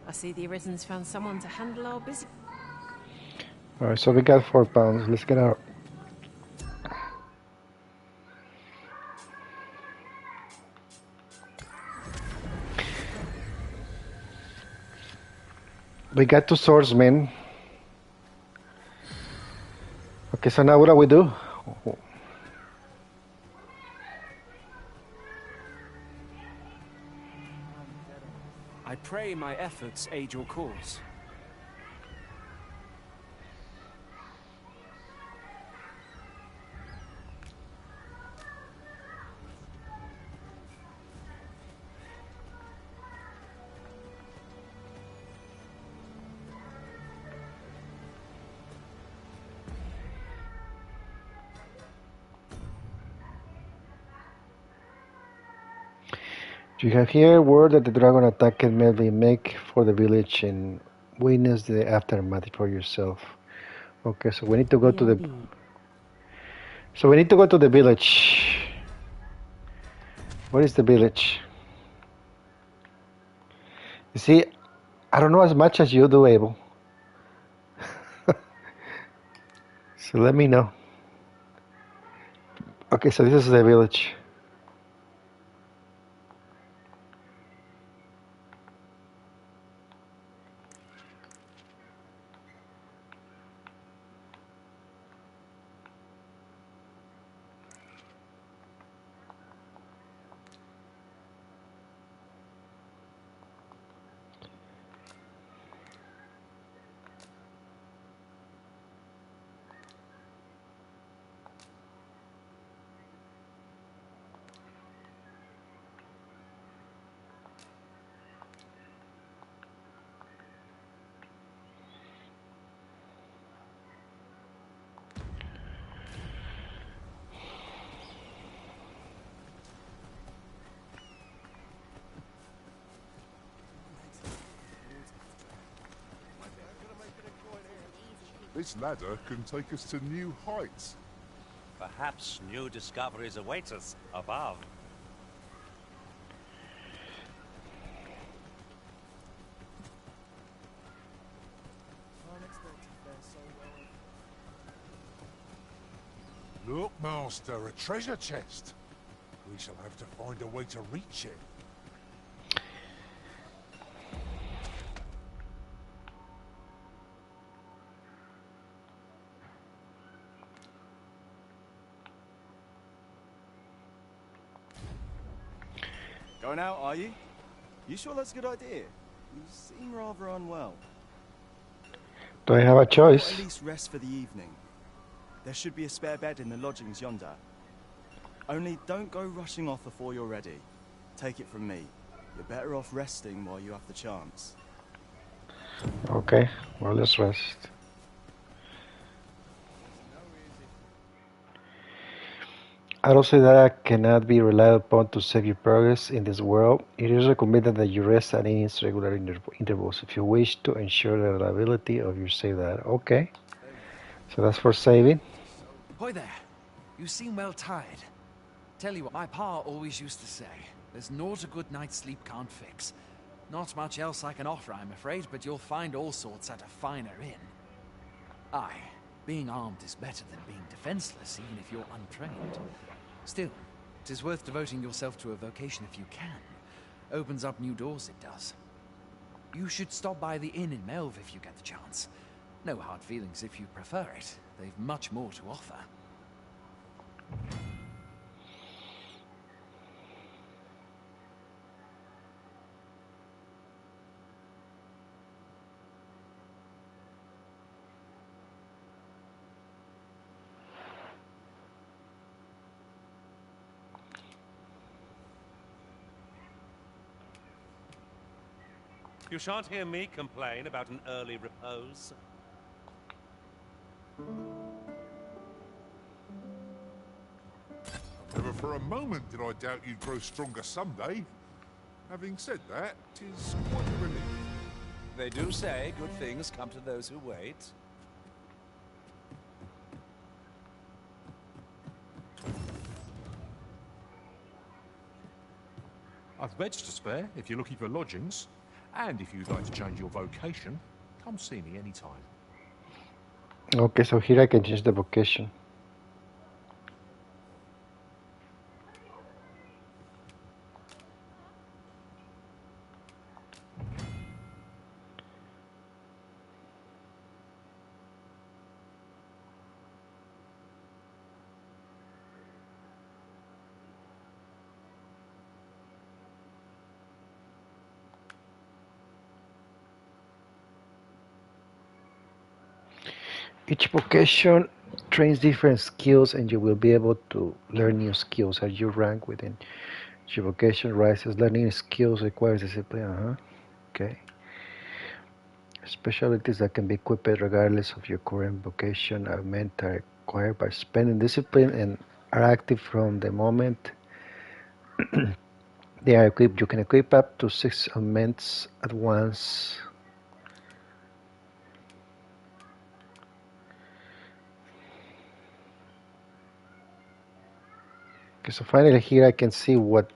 I see the Arisen's found someone to handle our busy... Alright, so we got 4 pounds. Let's get out. We got 2 swordsmen. Okay, so now what do we do? I pray my efforts aid your cause. You have here word that the dragon attacked Melvin. Make for the village and witness the aftermath for yourself. Okay, so we need to go to the... So we need to go to the village. Where is the village? You see, I don't know as much as you do, Abel. So let me know. Okay, so this is the village. This ladder can take us to new heights. Perhaps new discoveries await us above. Look, Master, a treasure chest. We shall have to find a way to reach it. Going out, are you? You sure that's a good idea? You seem rather unwell. Do I have a Or choice? at least rest for the evening. There should be a spare bed in the lodgings yonder. Only don't go rushing off before you're ready. Take it from me. You're better off resting while you have the chance. Okay, well, let's rest. Arrows that cannot be relied upon to save your progress in this world. It is recommended that you rest at any regular intervals if you wish to ensure the reliability of your save data. Okay, so that's for saving. Hoy there. You seem well tired. Tell you what, my pa always used to say, there's naught a good night's sleep can't fix. Not much else I can offer, I'm afraid, but you'll find all sorts at a finer inn. Aye, being armed is better than being defenseless, even if you're untrained. Still, it is worth devoting yourself to a vocation if you can. Opens up new doors, it does. You should stop by the inn in Melve if you get the chance. No hard feelings if you prefer it. They've much more to offer. You shan't hear me complain about an early repose. Never for a moment did I doubt you'd grow stronger someday. Having said that, 'tis quite a relief. They do say good things come to those who wait. I've beds to spare if you're looking for lodgings. And if you'd like to change your vocation, come see me anytime. Okay, so here I can change the vocation. Each vocation trains different skills and you will be able to learn new skills as you rank within your vocation rises. Learning skills requires discipline. Okay. Specialties that can be equipped regardless of your current vocation are meant to acquire by spending discipline and are active from the moment they are equipped. You can equip up to 6 augments at once. Okay, so finally here I can see what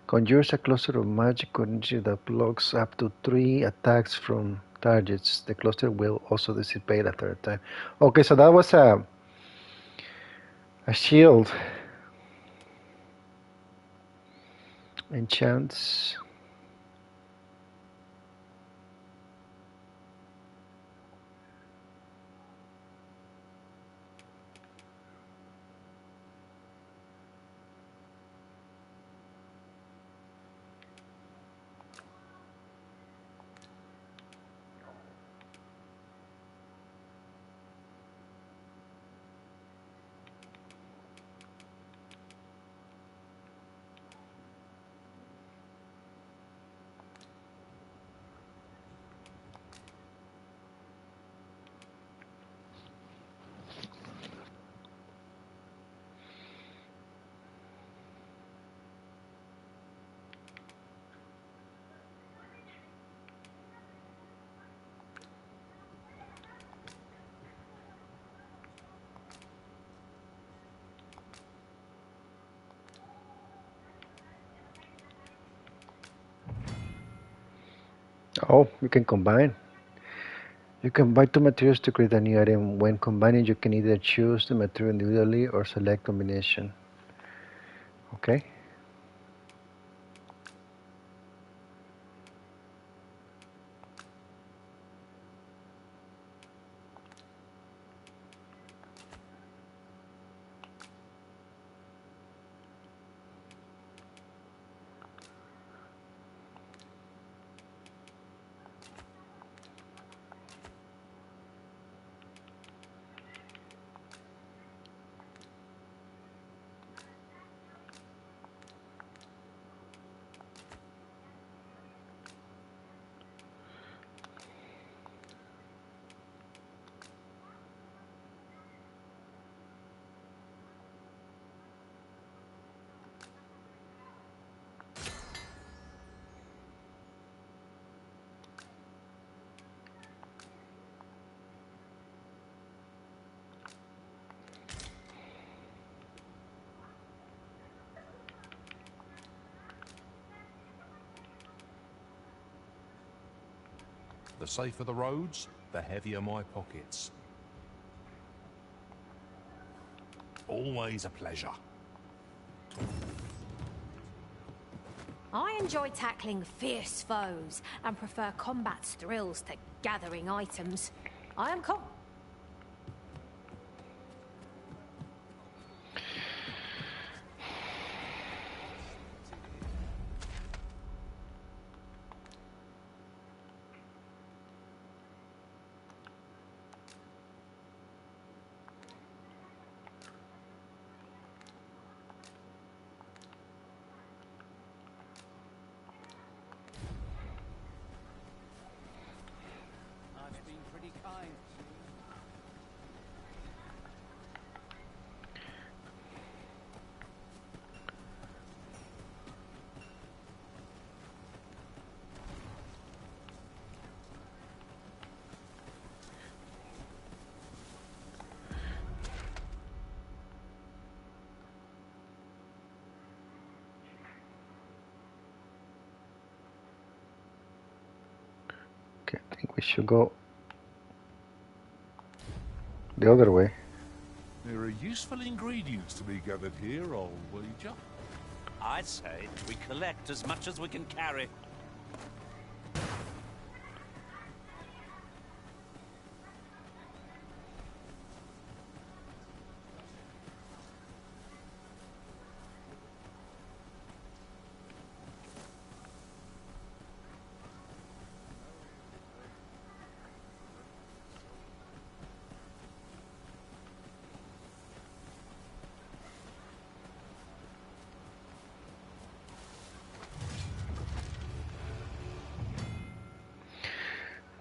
conjures a cluster of magic energy that blocks up to 3 attacks from targets. The cluster will also dissipate after a time. Okay, so that was a shield. Enchants. Oh, you can combine. You can buy two materials to create a new item. When combining, you can either choose the material individually or select combination. Okay. The safer the roads, the heavier my pockets. Always a pleasure. I enjoy tackling fierce foes and prefer combat's thrills to gathering items. I am I've been pretty kind. Okay, I think we should go the other way. There are useful ingredients to be gathered here, I'll wager. I'd say we collect as much as we can carry.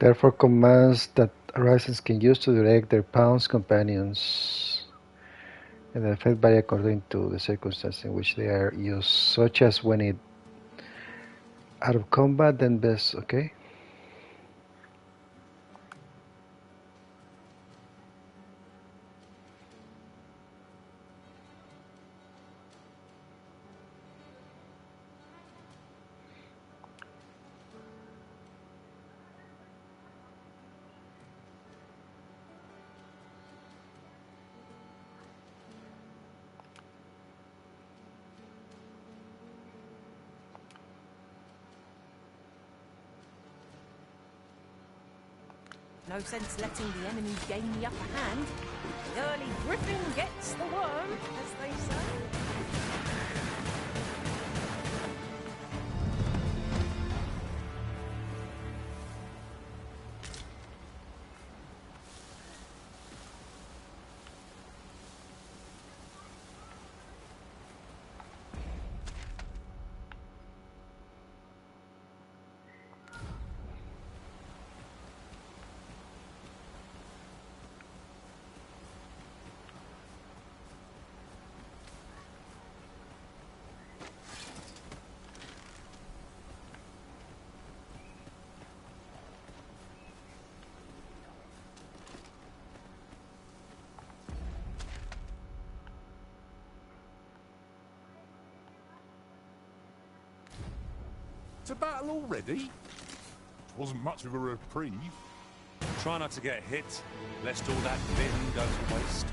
Therefore, commands that Horizons can use to direct their Pounds companions and the effect vary according to the circumstance in which they are used, such as when it out of combat, then best. Okay. No sense letting the enemy gain the upper hand. The early griffin gets the worm, as they say. To battle already? Wasn't much of a reprieve. Try not to get hit, lest all that vim go to waste.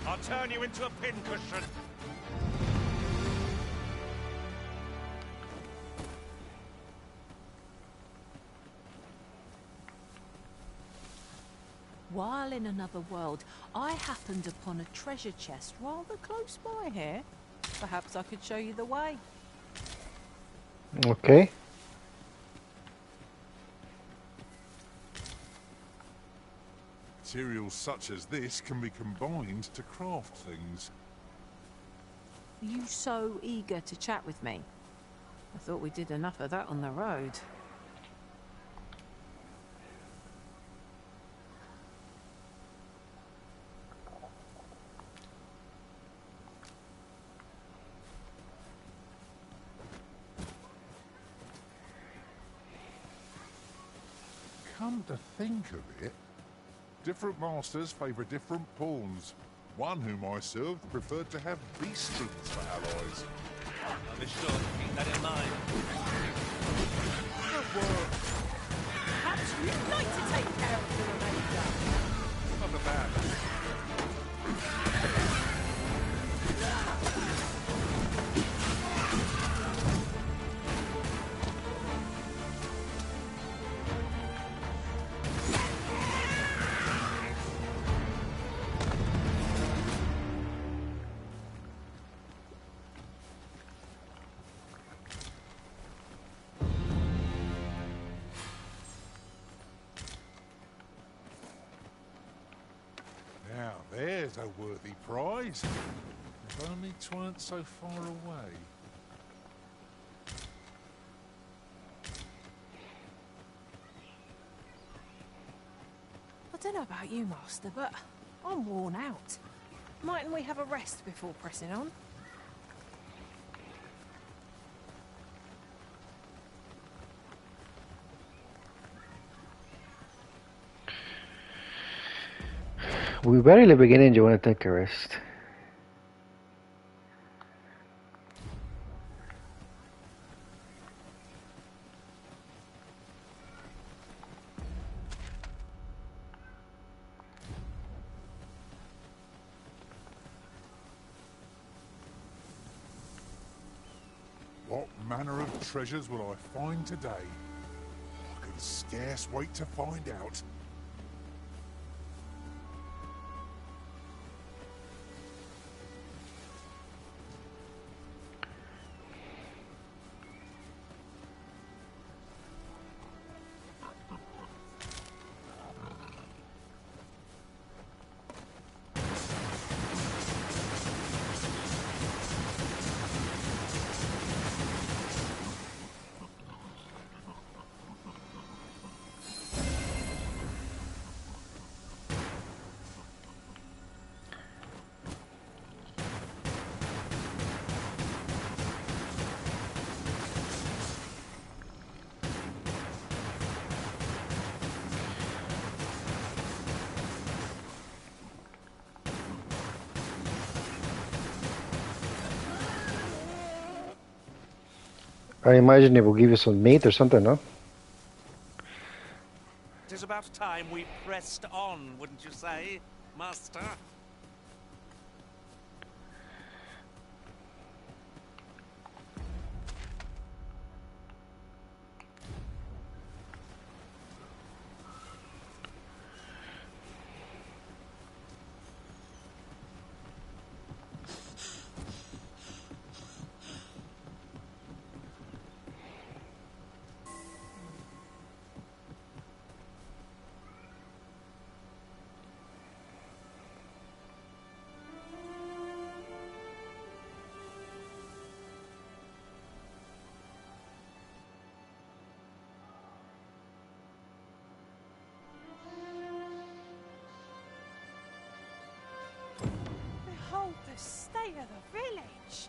I'll turn you into a pincushion. While in another world, I happened upon a treasure chest rather close by here. Perhaps I could show you the way. Okay. Materials such as this can be combined to craft things. Are you so eager to chat with me? I thought we did enough of that on the road. Come to think of it, different masters favour different pawns. One whom I served preferred to have beast things for allies. I'll be sure to keep that in mind. Good work. Perhaps you'd like to take care of the remainder. Not a bad. Now there's a worthy prize. If only 'tweren't so far away. I don't know about you, Master, but I'm worn out. Mightn't we have a rest before pressing on? We barely beginning. You want to take a rest? What manner of treasures will I find today? I can scarce wait to find out. I imagine it will give you some meat or something, no? It is about time we pressed on, wouldn't you say, Master? state of the village.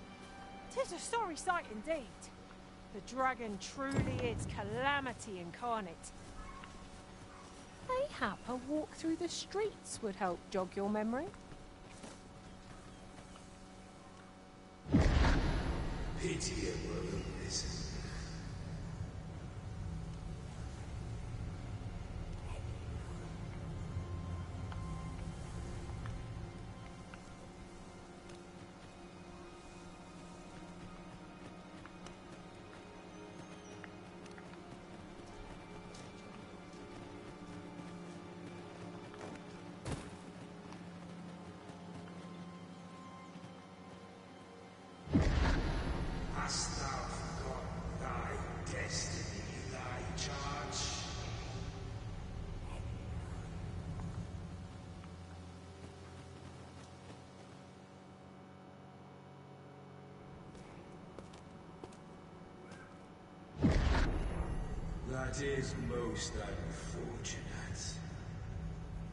'Tis a sorry sight indeed. The dragon truly is calamity incarnate. Mayhap a walk through the streets would help jog your memory. Pity it will listen. Hast thou forgotten thy destiny, thy charge? That is most unfortunate.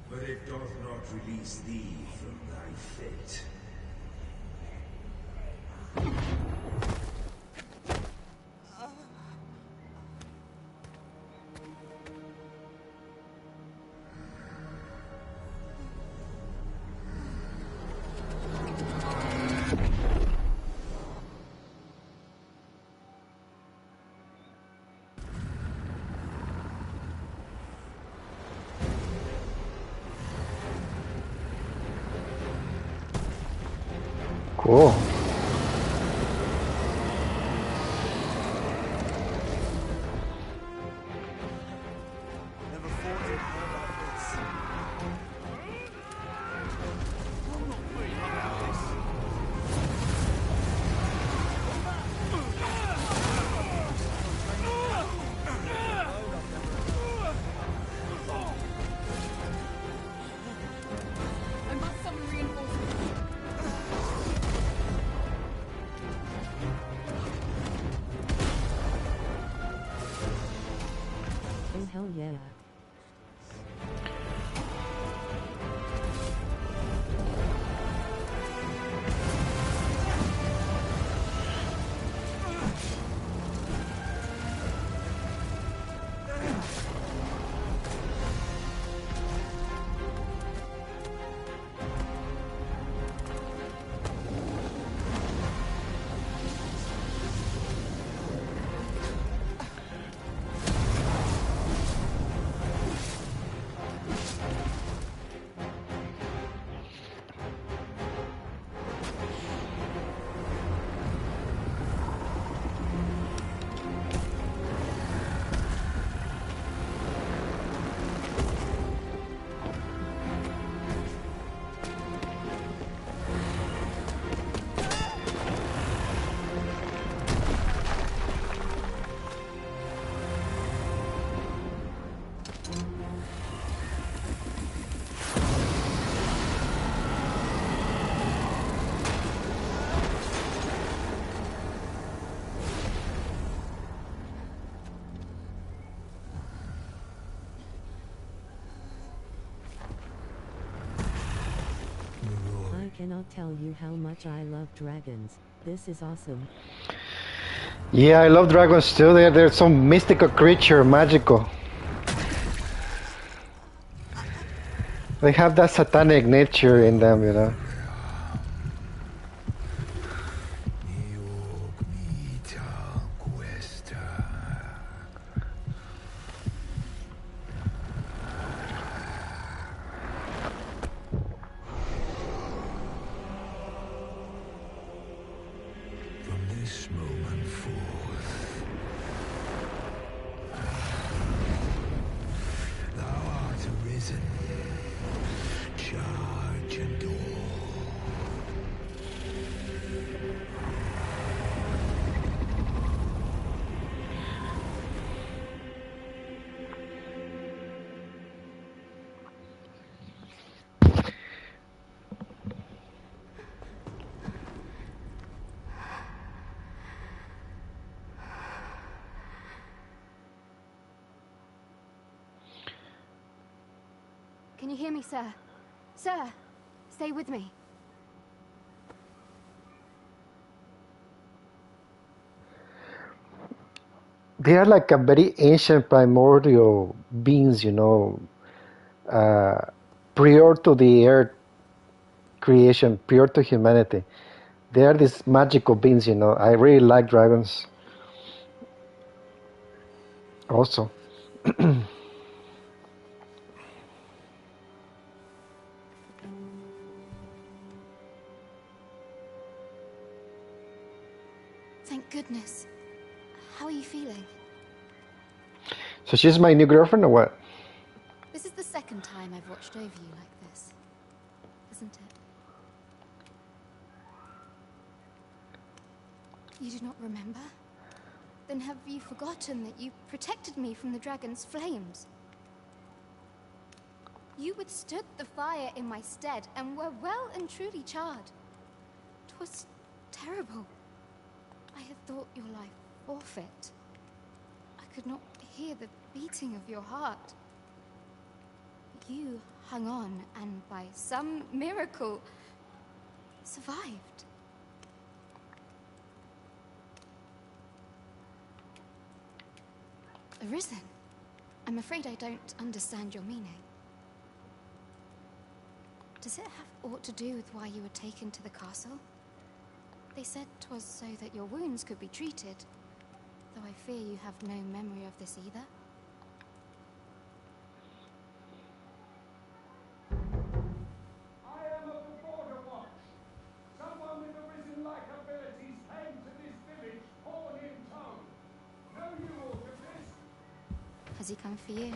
But it doth not release thee from thy fate. Cool. Never thought it'd hurt like this. I'm not pleased about this. I must summon reinforcements. Oh hell yeah. I cannot tell you how much I love dragons. This is awesome. Yeah, I love dragons too. They're some mystical creature, magical. They have that satanic nature in them, you know. From this moment forth, thou art arisen. Charge and all. Can you hear me, sir? Sir, stay with me. they are like a very ancient primordial beings, you know, prior to the earth creation, prior to humanity. They are these magical beings, you know. I really like dragons. Also. Thank goodness. How are you feeling? So she's my new girlfriend or what? This is the second time I've watched over you like this, isn't it? You do not remember? Then have you forgotten that you protected me from the dragon's flames? You withstood the fire in my stead and were well and truly charred. 'Twas terrible. I had thought your life forfeit. I could not hear the beating of your heart. You hung on and by some miracle survived. Arisen? I'm afraid I don't understand your meaning. Does it have aught to do with why you were taken to the castle? They said 'twas so that your wounds could be treated, though I fear you have no memory of this either. I am of the Border Watch. Someone with arisen-like abilities came to this village, horn in tow. Know you aught of this? Has he come for you?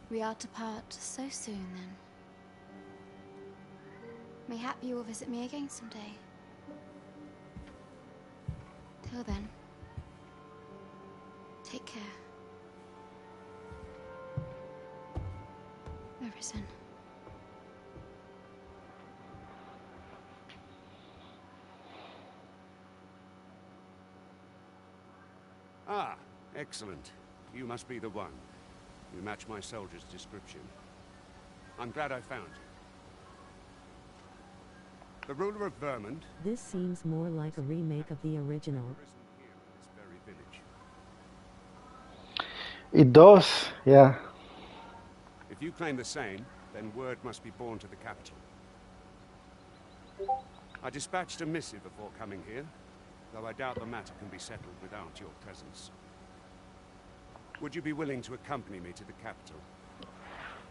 We are to part so soon, then. Mayhap you will visit me again someday. Till then, take care. Arisen. Ah, excellent. You must be the one. You match my soldier's description. I'm glad I found you. The ruler of Vermont. This seems more like a remake of the original. Very village. It does, yeah. If you claim the same, then word must be borne to the capital. I dispatched a missive before coming here, though I doubt the matter can be settled without your presence. Would you be willing to accompany me to the capital?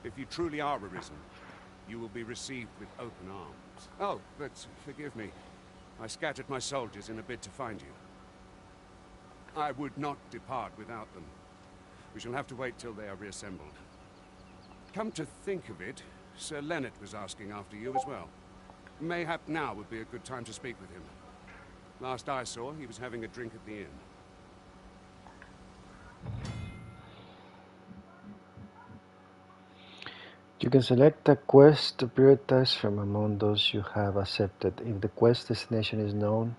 If you truly are arisen, you will be received with open arms. Oh, but forgive me. I scattered my soldiers in a bid to find you. I would not depart without them. We shall have to wait till they are reassembled. Come to think of it, Sir Leonard was asking after you as well. Mayhap now would be a good time to speak with him. Last I saw, he was having a drink at the inn. You can select a quest to prioritize from among those you have accepted. If the quest destination is known,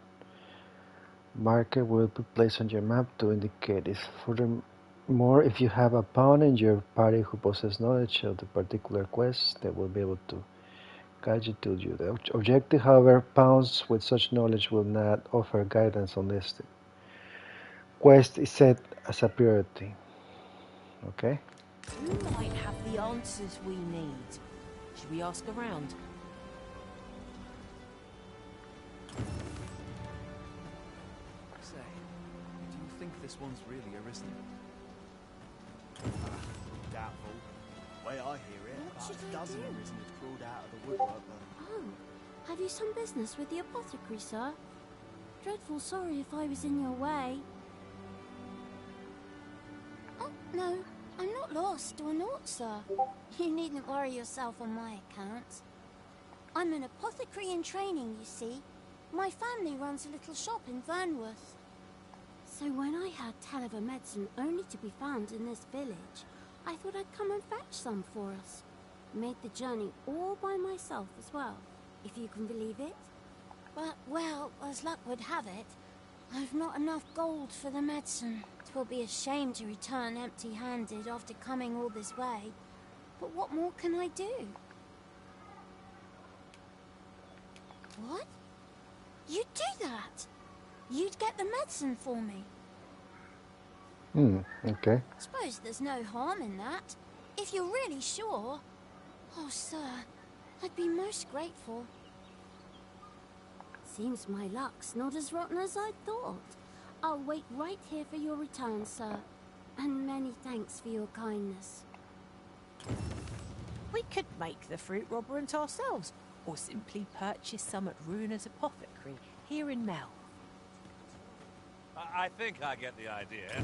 marker will be placed on your map to indicate it. Furthermore, if you have a pawn in your party who possesses knowledge of the particular quest, they will be able to guide you to you. The objective, however, pawns with such knowledge will not offer guidance on this quest is set as a priority. Okay? Who might have the answers we need? Should we ask around? Say, do you think this one's really arisen? Doubtful. The way I hear it, What about should a I dozen do? arisen had crawled out of the woodwork. Oh, have you some business with the apothecary, sir? Dreadful sorry if I was in your way. Oh, no, I'm not lost or naught, sir. You needn't worry yourself on my account. I'm an apothecary in training, you see. My family runs a little shop in Vernworth. So when I heard tell of a medicine only to be found in this village, I thought I'd come and fetch some for us. Made the journey all by myself as well, if you can believe it. But, well, as luck would have it, I've not enough gold for the medicine. 'Twill be a shame to return empty-handed after coming all this way. But what more can I do? What? You'd do that? You'd get the medicine for me? Okay. Suppose there's no harm in that. If you're really sure. Oh, sir, I'd be most grateful. Seems my luck's not as rotten as I thought. I'll wait right here for your return, sir. And many thanks for your kindness. We could make the fruit robberant ourselves, or simply purchase some at Runa's apothecary here in Mel. I think I get the idea.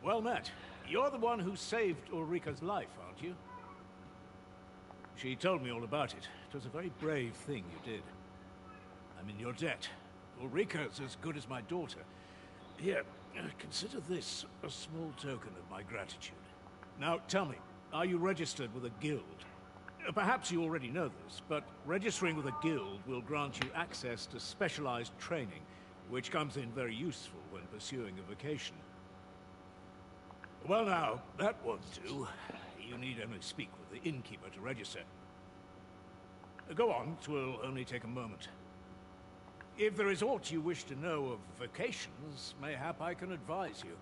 Well met. You're the one who saved Ulrika's life, aren't you? She told me all about it. It was a very brave thing you did. I'm in your debt. Ulrika's as good as my daughter. Here, consider this a small token of my gratitude. Now, tell me, are you registered with a guild? Perhaps you already know this, but registering with a guild will grant you access to specialized training, which comes in very useful when pursuing a vocation. Well now, that won't do. You need only speak with the innkeeper to register. Go on, 'twill only take a moment. If there is aught you wish to know of vocations, mayhap I can advise you.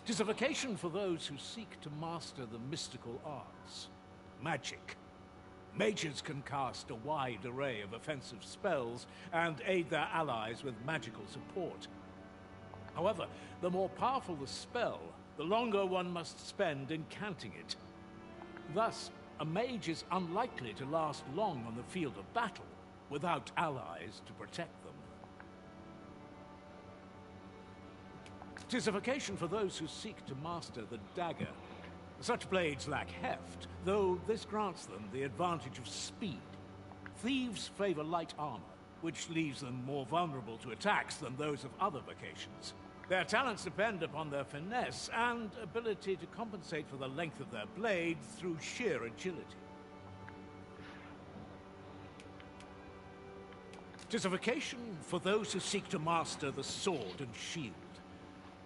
'Tis a vocation for those who seek to master the mystical arts. Magic. Mages can cast a wide array of offensive spells and aid their allies with magical support. However, the more powerful the spell, the longer one must spend incanting it. Thus, a mage is unlikely to last long on the field of battle without allies to protect them. 'Tis a vocation for those who seek to master the dagger. Such blades lack heft, though this grants them the advantage of speed. Thieves favor light armor, which leaves them more vulnerable to attacks than those of other vocations. Their talents depend upon their finesse and ability to compensate for the length of their blade through sheer agility. 'Tis a vocation for those who seek to master the sword and shield.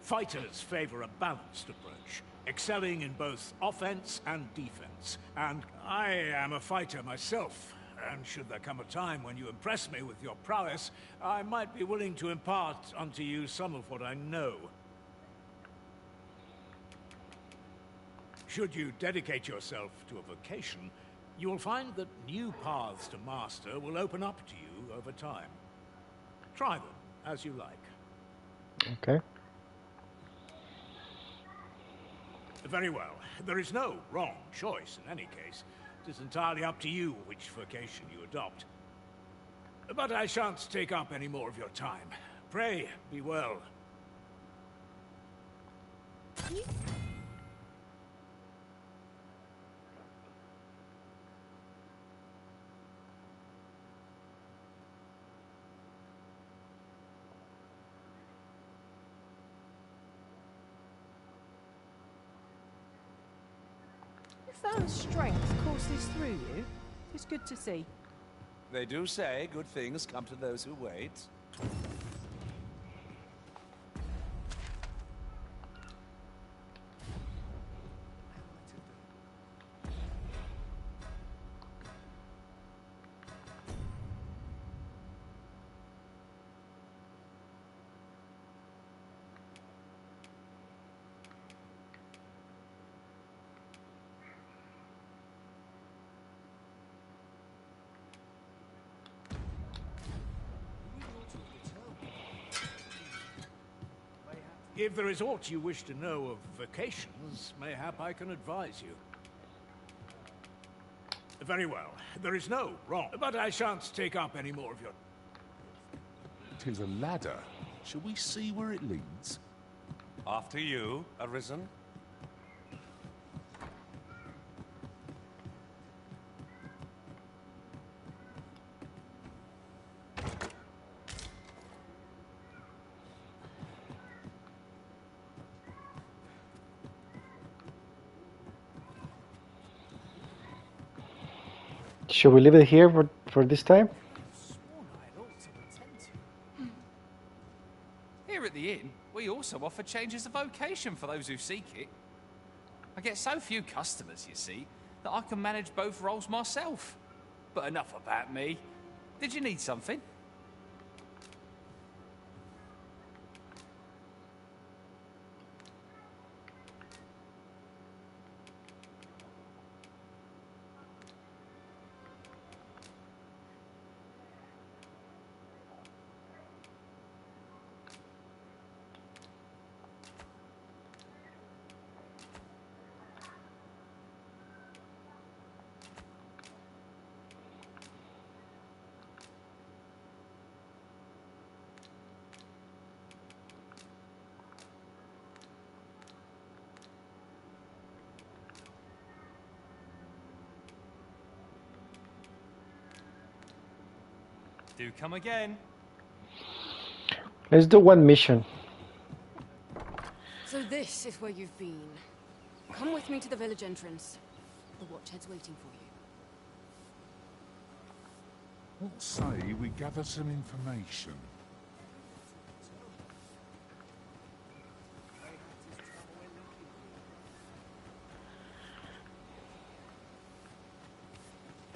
Fighters favor a balanced approach, excelling in both offense and defense. And I am a fighter myself. And should there come a time when you impress me with your prowess, I might be willing to impart unto you some of what I know. Should you dedicate yourself to a vocation, you will find that new paths to master will open up to you over time. Try them as you like. Okay. Very well. There is no wrong choice in any case. It is entirely up to you which vocation you adopt. But I shan't take up any more of your time. Pray, be well. Found strength courses through you. It's good to see. They do say good things come to those who wait. If there is aught you wish to know of vocations, mayhap I can advise you. Very well. There is no wrong, but I shan't take up any more of your... 'Tis a ladder. Shall we see where it leads? After you, Arisen. Should we leave it here for this time? Here at the inn, we also offer changes of vocation for those who seek it. I get so few customers, you see, that I can manage both roles myself. But enough about me. Did you need something? Do come again. Let's do one mission. So this is where you've been. Come with me to the village entrance. The Watchhead's waiting for you. What say we gather some information?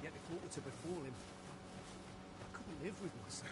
Yet if what were to befall him, I couldn't live with myself.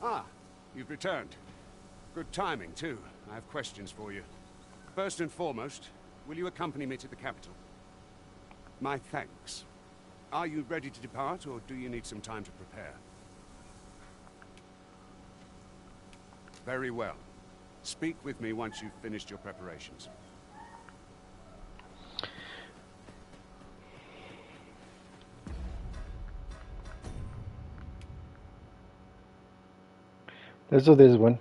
Ah, you've returned. Good timing, too. I have questions for you. First and foremost, will you accompany me to the capital? My thanks. Are you ready to depart, or do you need some time to prepare? Very well. Speak with me once you've finished your preparations. Let's do this one.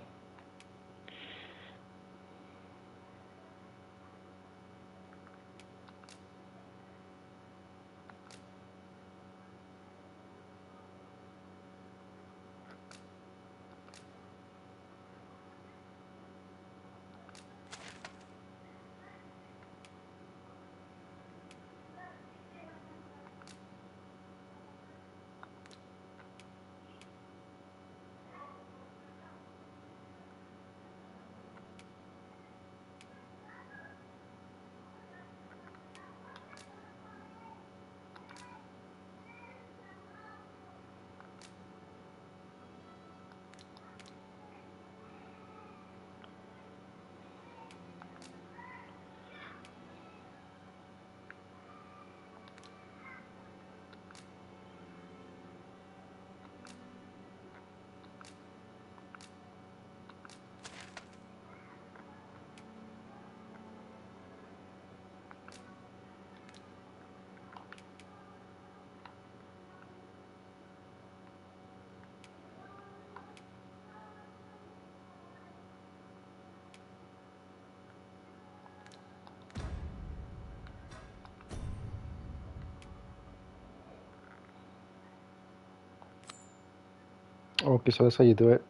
Okay, so that's how you do it.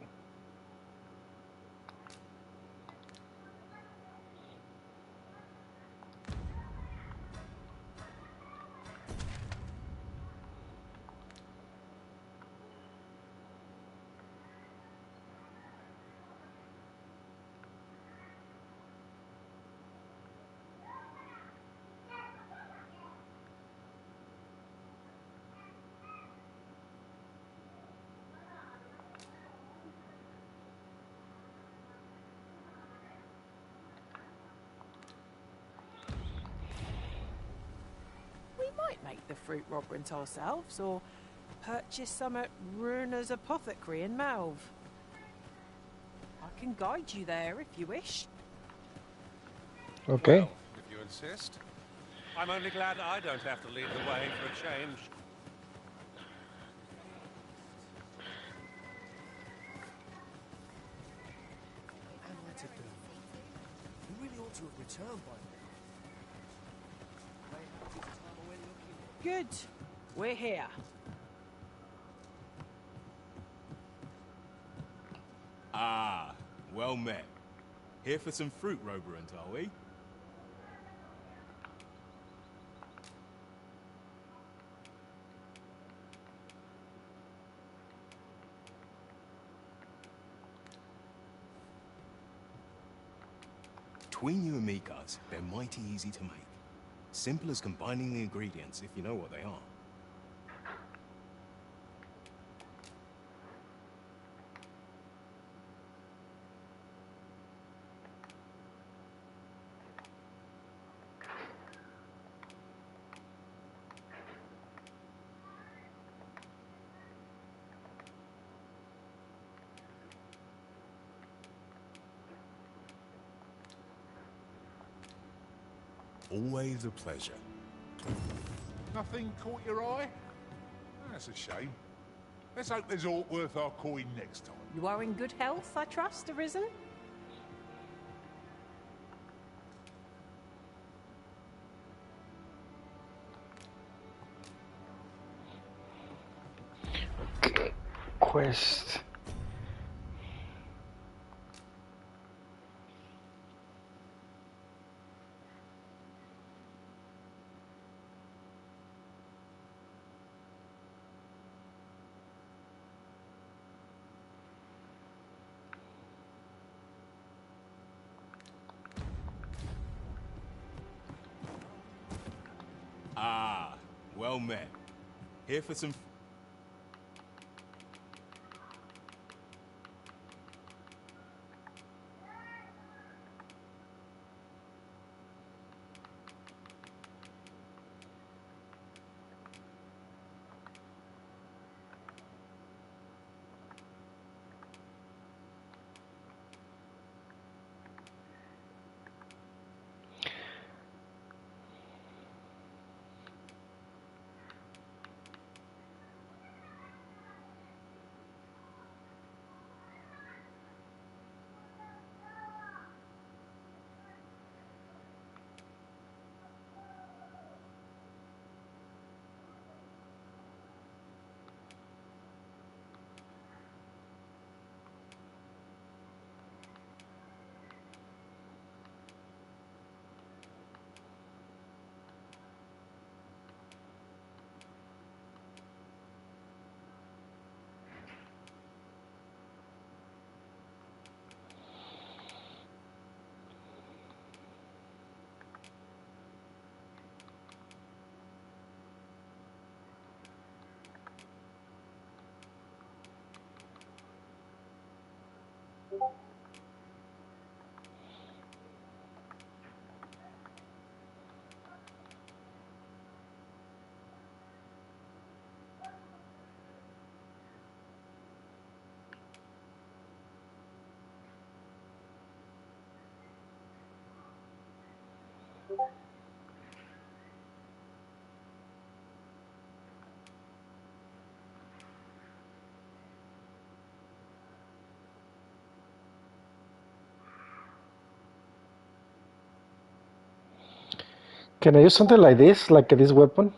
Make the fruit Robrant ourselves, or purchase some at Runer's Apothecary in Malve. I can guide you there if you wish. Okay. Well, if you insist. I'm only glad I don't have to lead the way for a change. What am I to do? We really ought to have returned by now. Good. We're here. Ah, well met. Here for some fruit, Roberant, are we? Between you and me, Cuz, they're mighty easy to make. Simple as combining the ingredients if you know what they are. Always a pleasure. Nothing caught your eye? That's a shame. Let's hope there's aught worth our coin next time. You are in good health, I trust, Arisen? Quest. Ah, well met. Here for some... Can I use something like this, like this weapon?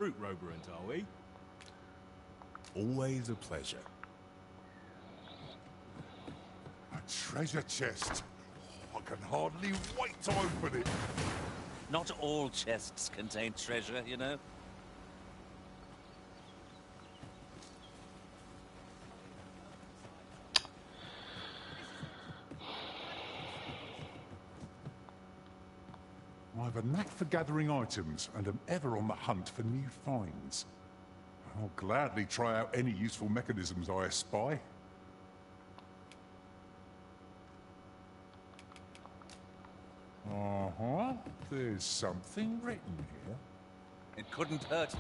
fruit roberant, are we? Always a pleasure. A treasure chest. I can hardly wait to open it. Not all chests contain treasure, you know. I have a knack for gathering items and am ever on the hunt for new finds. I'll gladly try out any useful mechanisms I espy. Uh-huh. There's something written here. It couldn't hurt.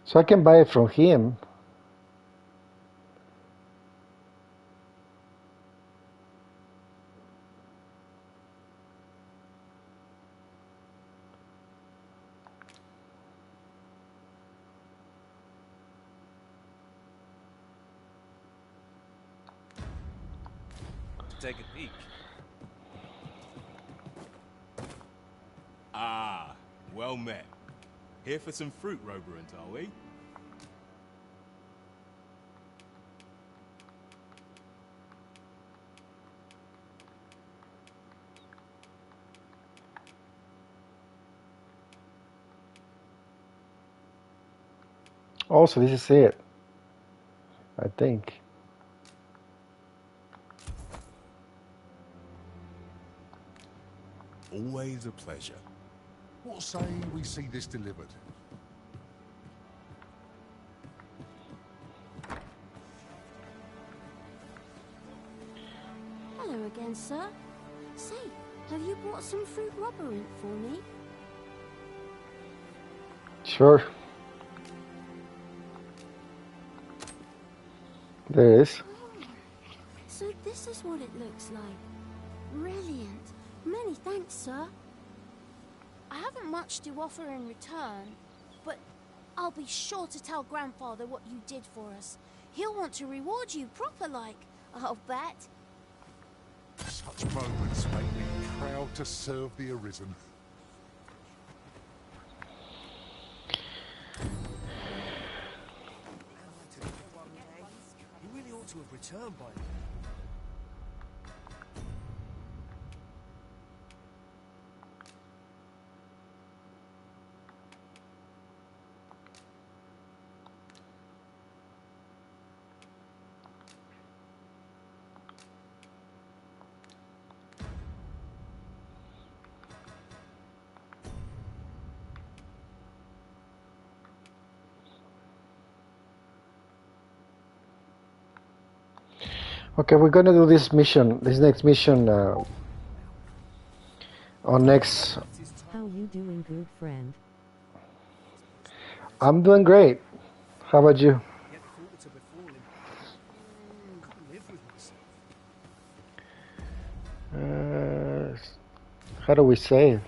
So I can buy it from him. Take a peek. Ah, well met. Here for some fruit roberant, are we? Also, this is it. I think. Always a pleasure. What say we see this delivered? Hello again, sir. Say, have you brought some fruit roberant for me? Sure. There it is. So this is what it looks like. Brilliant. Many thanks, sir. I haven't much to offer in return, but I'll be sure to tell Grandfather what you did for us. He'll want to reward you proper like, I'll bet. Such moments make me proud to serve the Arisen. You really ought to have returned by now. Okay, we're gonna do this mission, this next mission, on next. How you doing, good friend? I'm doing great. How about you? Yet thought to befall him. Couldn't live with myself. How do we save?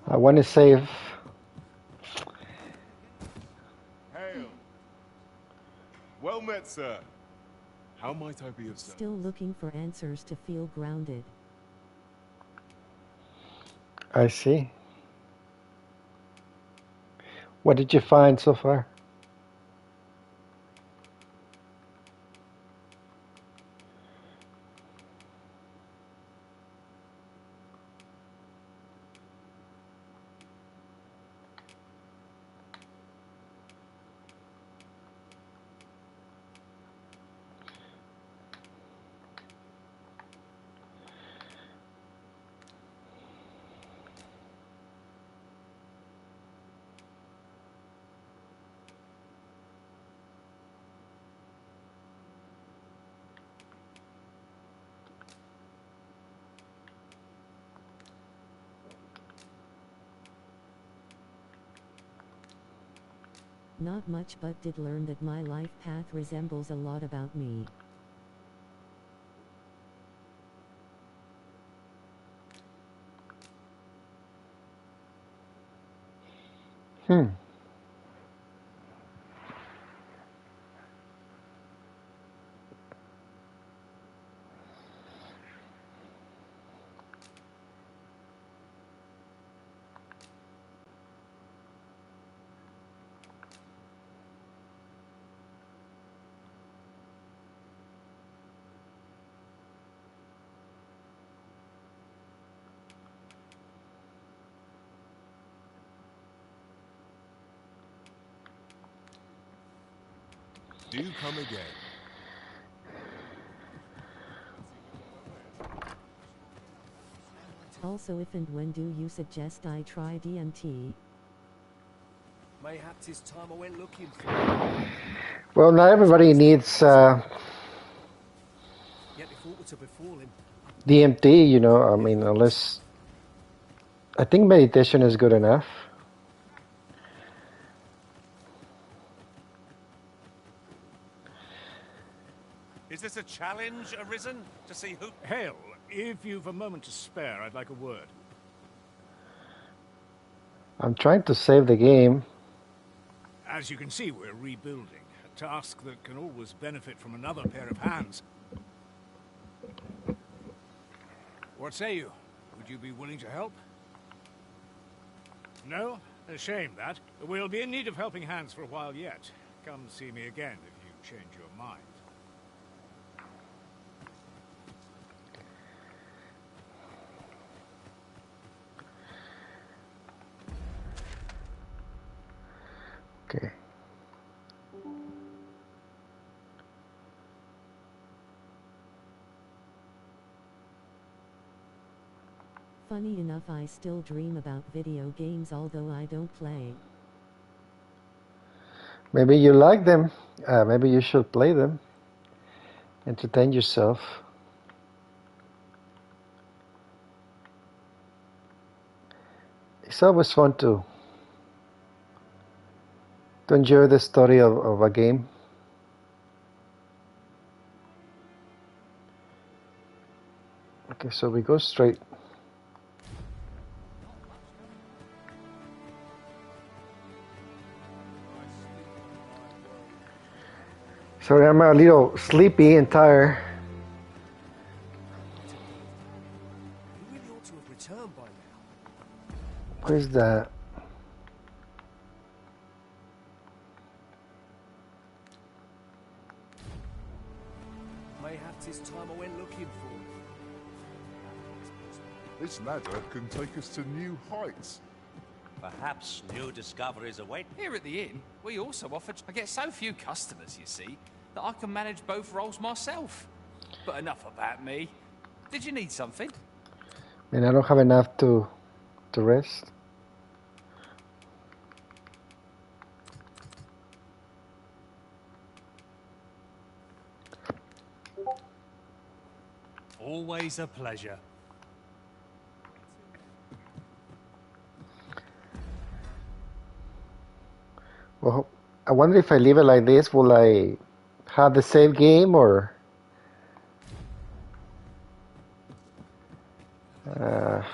I want to save. Hail. Well met, sir. How might I be of service? Still looking for answers to feel grounded. I see. What did you find so far? Not much, but did learn that my life path resembles a lot about me. Do come again. Also, if and when do you suggest I try DMT? Mayhap 'tis time I went looking for. Well, not everybody needs Yet if aught were to befall him, DMT, you know. I mean, unless I think meditation is good enough. Is this a challenge arisen to see who... Hale, if you've a moment to spare, I'd like a word. I'm trying to save the game. As you can see, we're rebuilding. A task that can always benefit from another pair of hands. What say you? Would you be willing to help? No? A shame, that. We'll be in need of helping hands for a while yet. Come see me again if you change your mind. Okay. Funny enough, I still dream about video games, although I don't play. Maybe you like them. Maybe you should play them. Entertain yourself. It's always fun to enjoy the story of a game. Okay, so we go straight. Sorry, I'm a little sleepy and tired. you really ought to have returned by now. Where's that? Mayhap 'tis time I went looking for. This ladder can take us to new heights. Perhaps new discoveries await. Here at the inn, we also offer... I get so few customers, you see, that I can manage both roles myself. But enough about me. Did you need something? I mean, I don't have enough to rest. Always a pleasure. Well, I wonder if I leave it like this, will I have the save game or? What am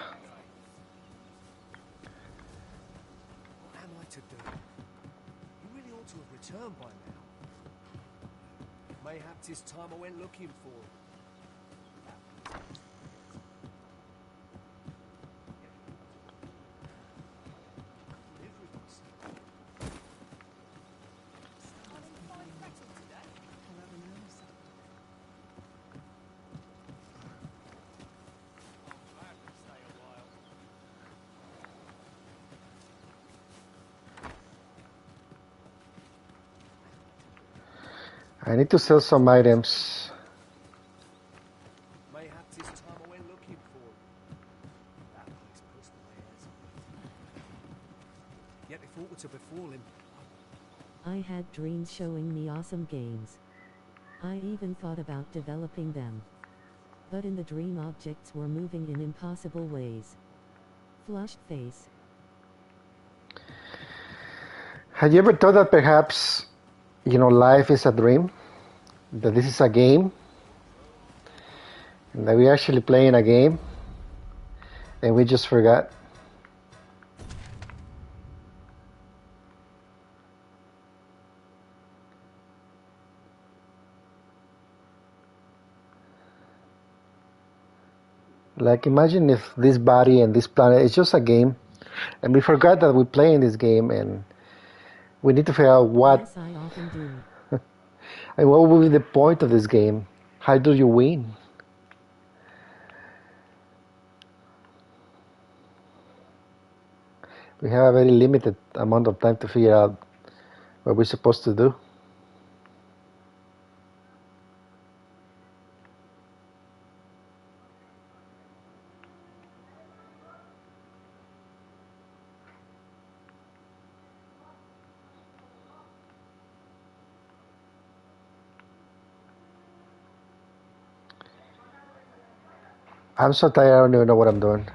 I to do? You really ought to have returned by now. Mayhap 'tis time I went looking for him. I need to sell some items. Mayhap 'tis time I went looking for him. That place pushed my hairs. Yet if aught were to befall him, I had dreams showing me awesome games. I even thought about developing them. But in the dream objects were moving in impossible ways. Flushed face. Have you ever thought that perhaps, life is a dream? That this is a game? And that we're actually playing a game? And we just forgot? Like, imagine if this body and this planet is just a game, and we forgot that we're playing this game, and we need to figure out what. Yes, I often do. And what will be the point of this game? How do you win? We have a very limited amount of time to figure out what we're supposed to do. I'm so tired, I don't even know what I'm doing.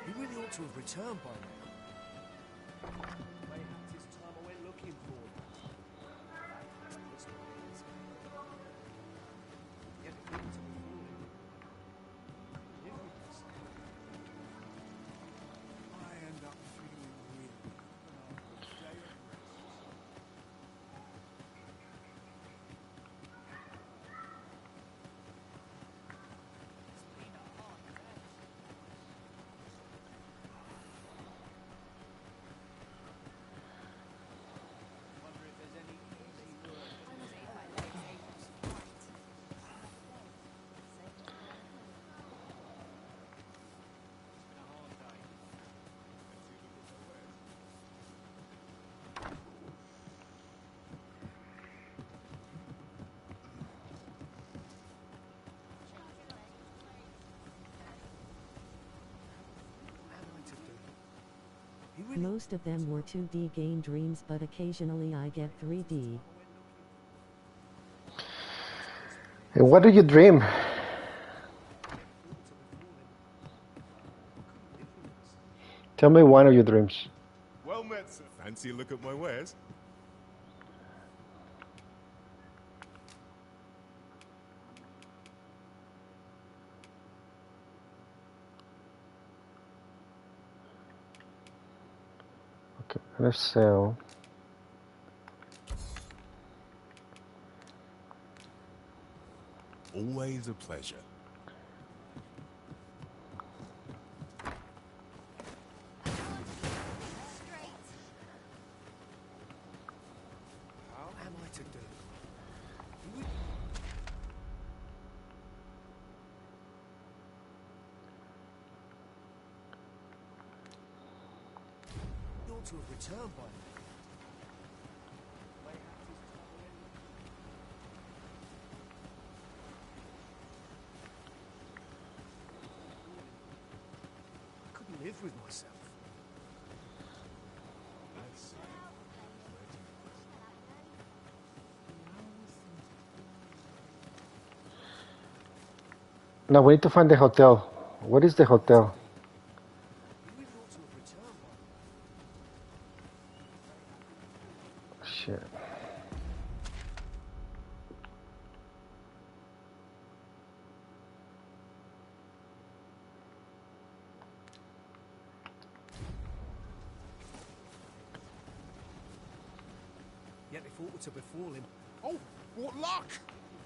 he really ought to have returned by now. Mayhap 'tis time I went looking for him. That place pushed my hairs. Yet if aught were to befall him, live with myself. I end up feeling weary even after a day of rest. Most of them were 2D game dreams, but occasionally I get 3D. And what do you dream? Tell me one of your dreams. Well met, sir. Fancy a look at my wares? Okay, let's sell. Always a pleasure. How am I to do? He ought to have returned by now. I couldn't live with myself. Now we need to find the hotel. What is the hotel? Shit. Yet if aught to befall him. Oh, what luck!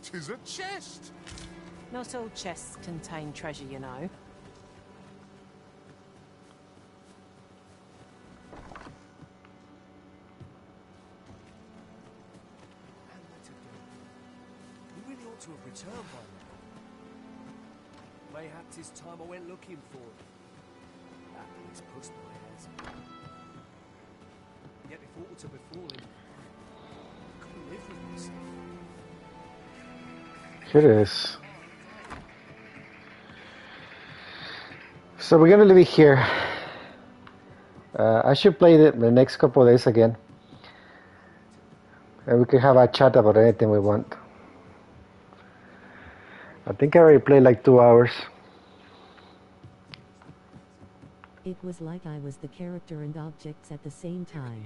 'Tis a chest! Not all chests contain treasure, you know. He really ought to have returned by now. Mayhap 'tis time I went looking for him. That place puts my hairs. Yet if aught to befall him, I couldn't live with myself. Here it is. So we're gonna leave it here. I should play it the next couple of days again, and we can have a chat about anything we want. I think I already played like 2 hours. It was like I was the character and objects at the same time.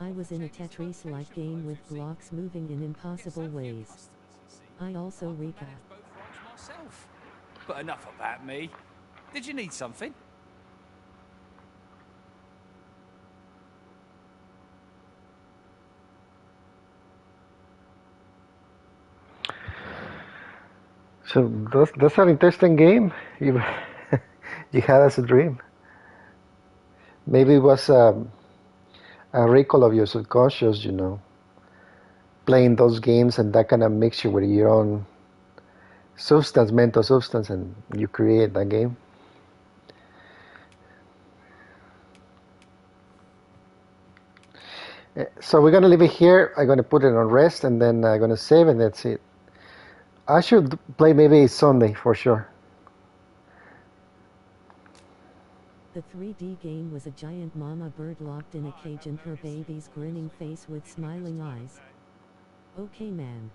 I was in a Tetris-like game with blocks moving in impossible ways. I also recap. Myself. But enough about me. Did you need something? So that's an interesting game you you had as a dream. Maybe it was a recall of your subconscious, playing those games, and that kind of makes you with your own substance, mental substance, and you create that game. So we're gonna leave it here. I'm gonna put it on rest, and then I'm gonna save, and that's it. I should play maybe Sunday for sure. The 3D game was a giant mama bird locked in a cage and her baby's grinning face with smiling eyes. Okay, man.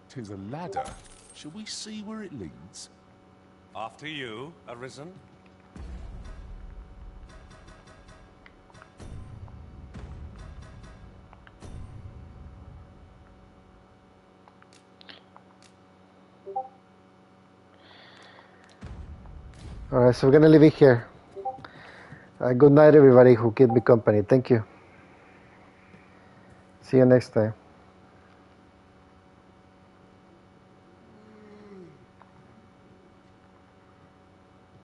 Tis a ladder. Shall we see where it leads? After you, Arisen. All right, so we're gonna leave it here. Good night, everybody who kept me company. Thank you. See you next time.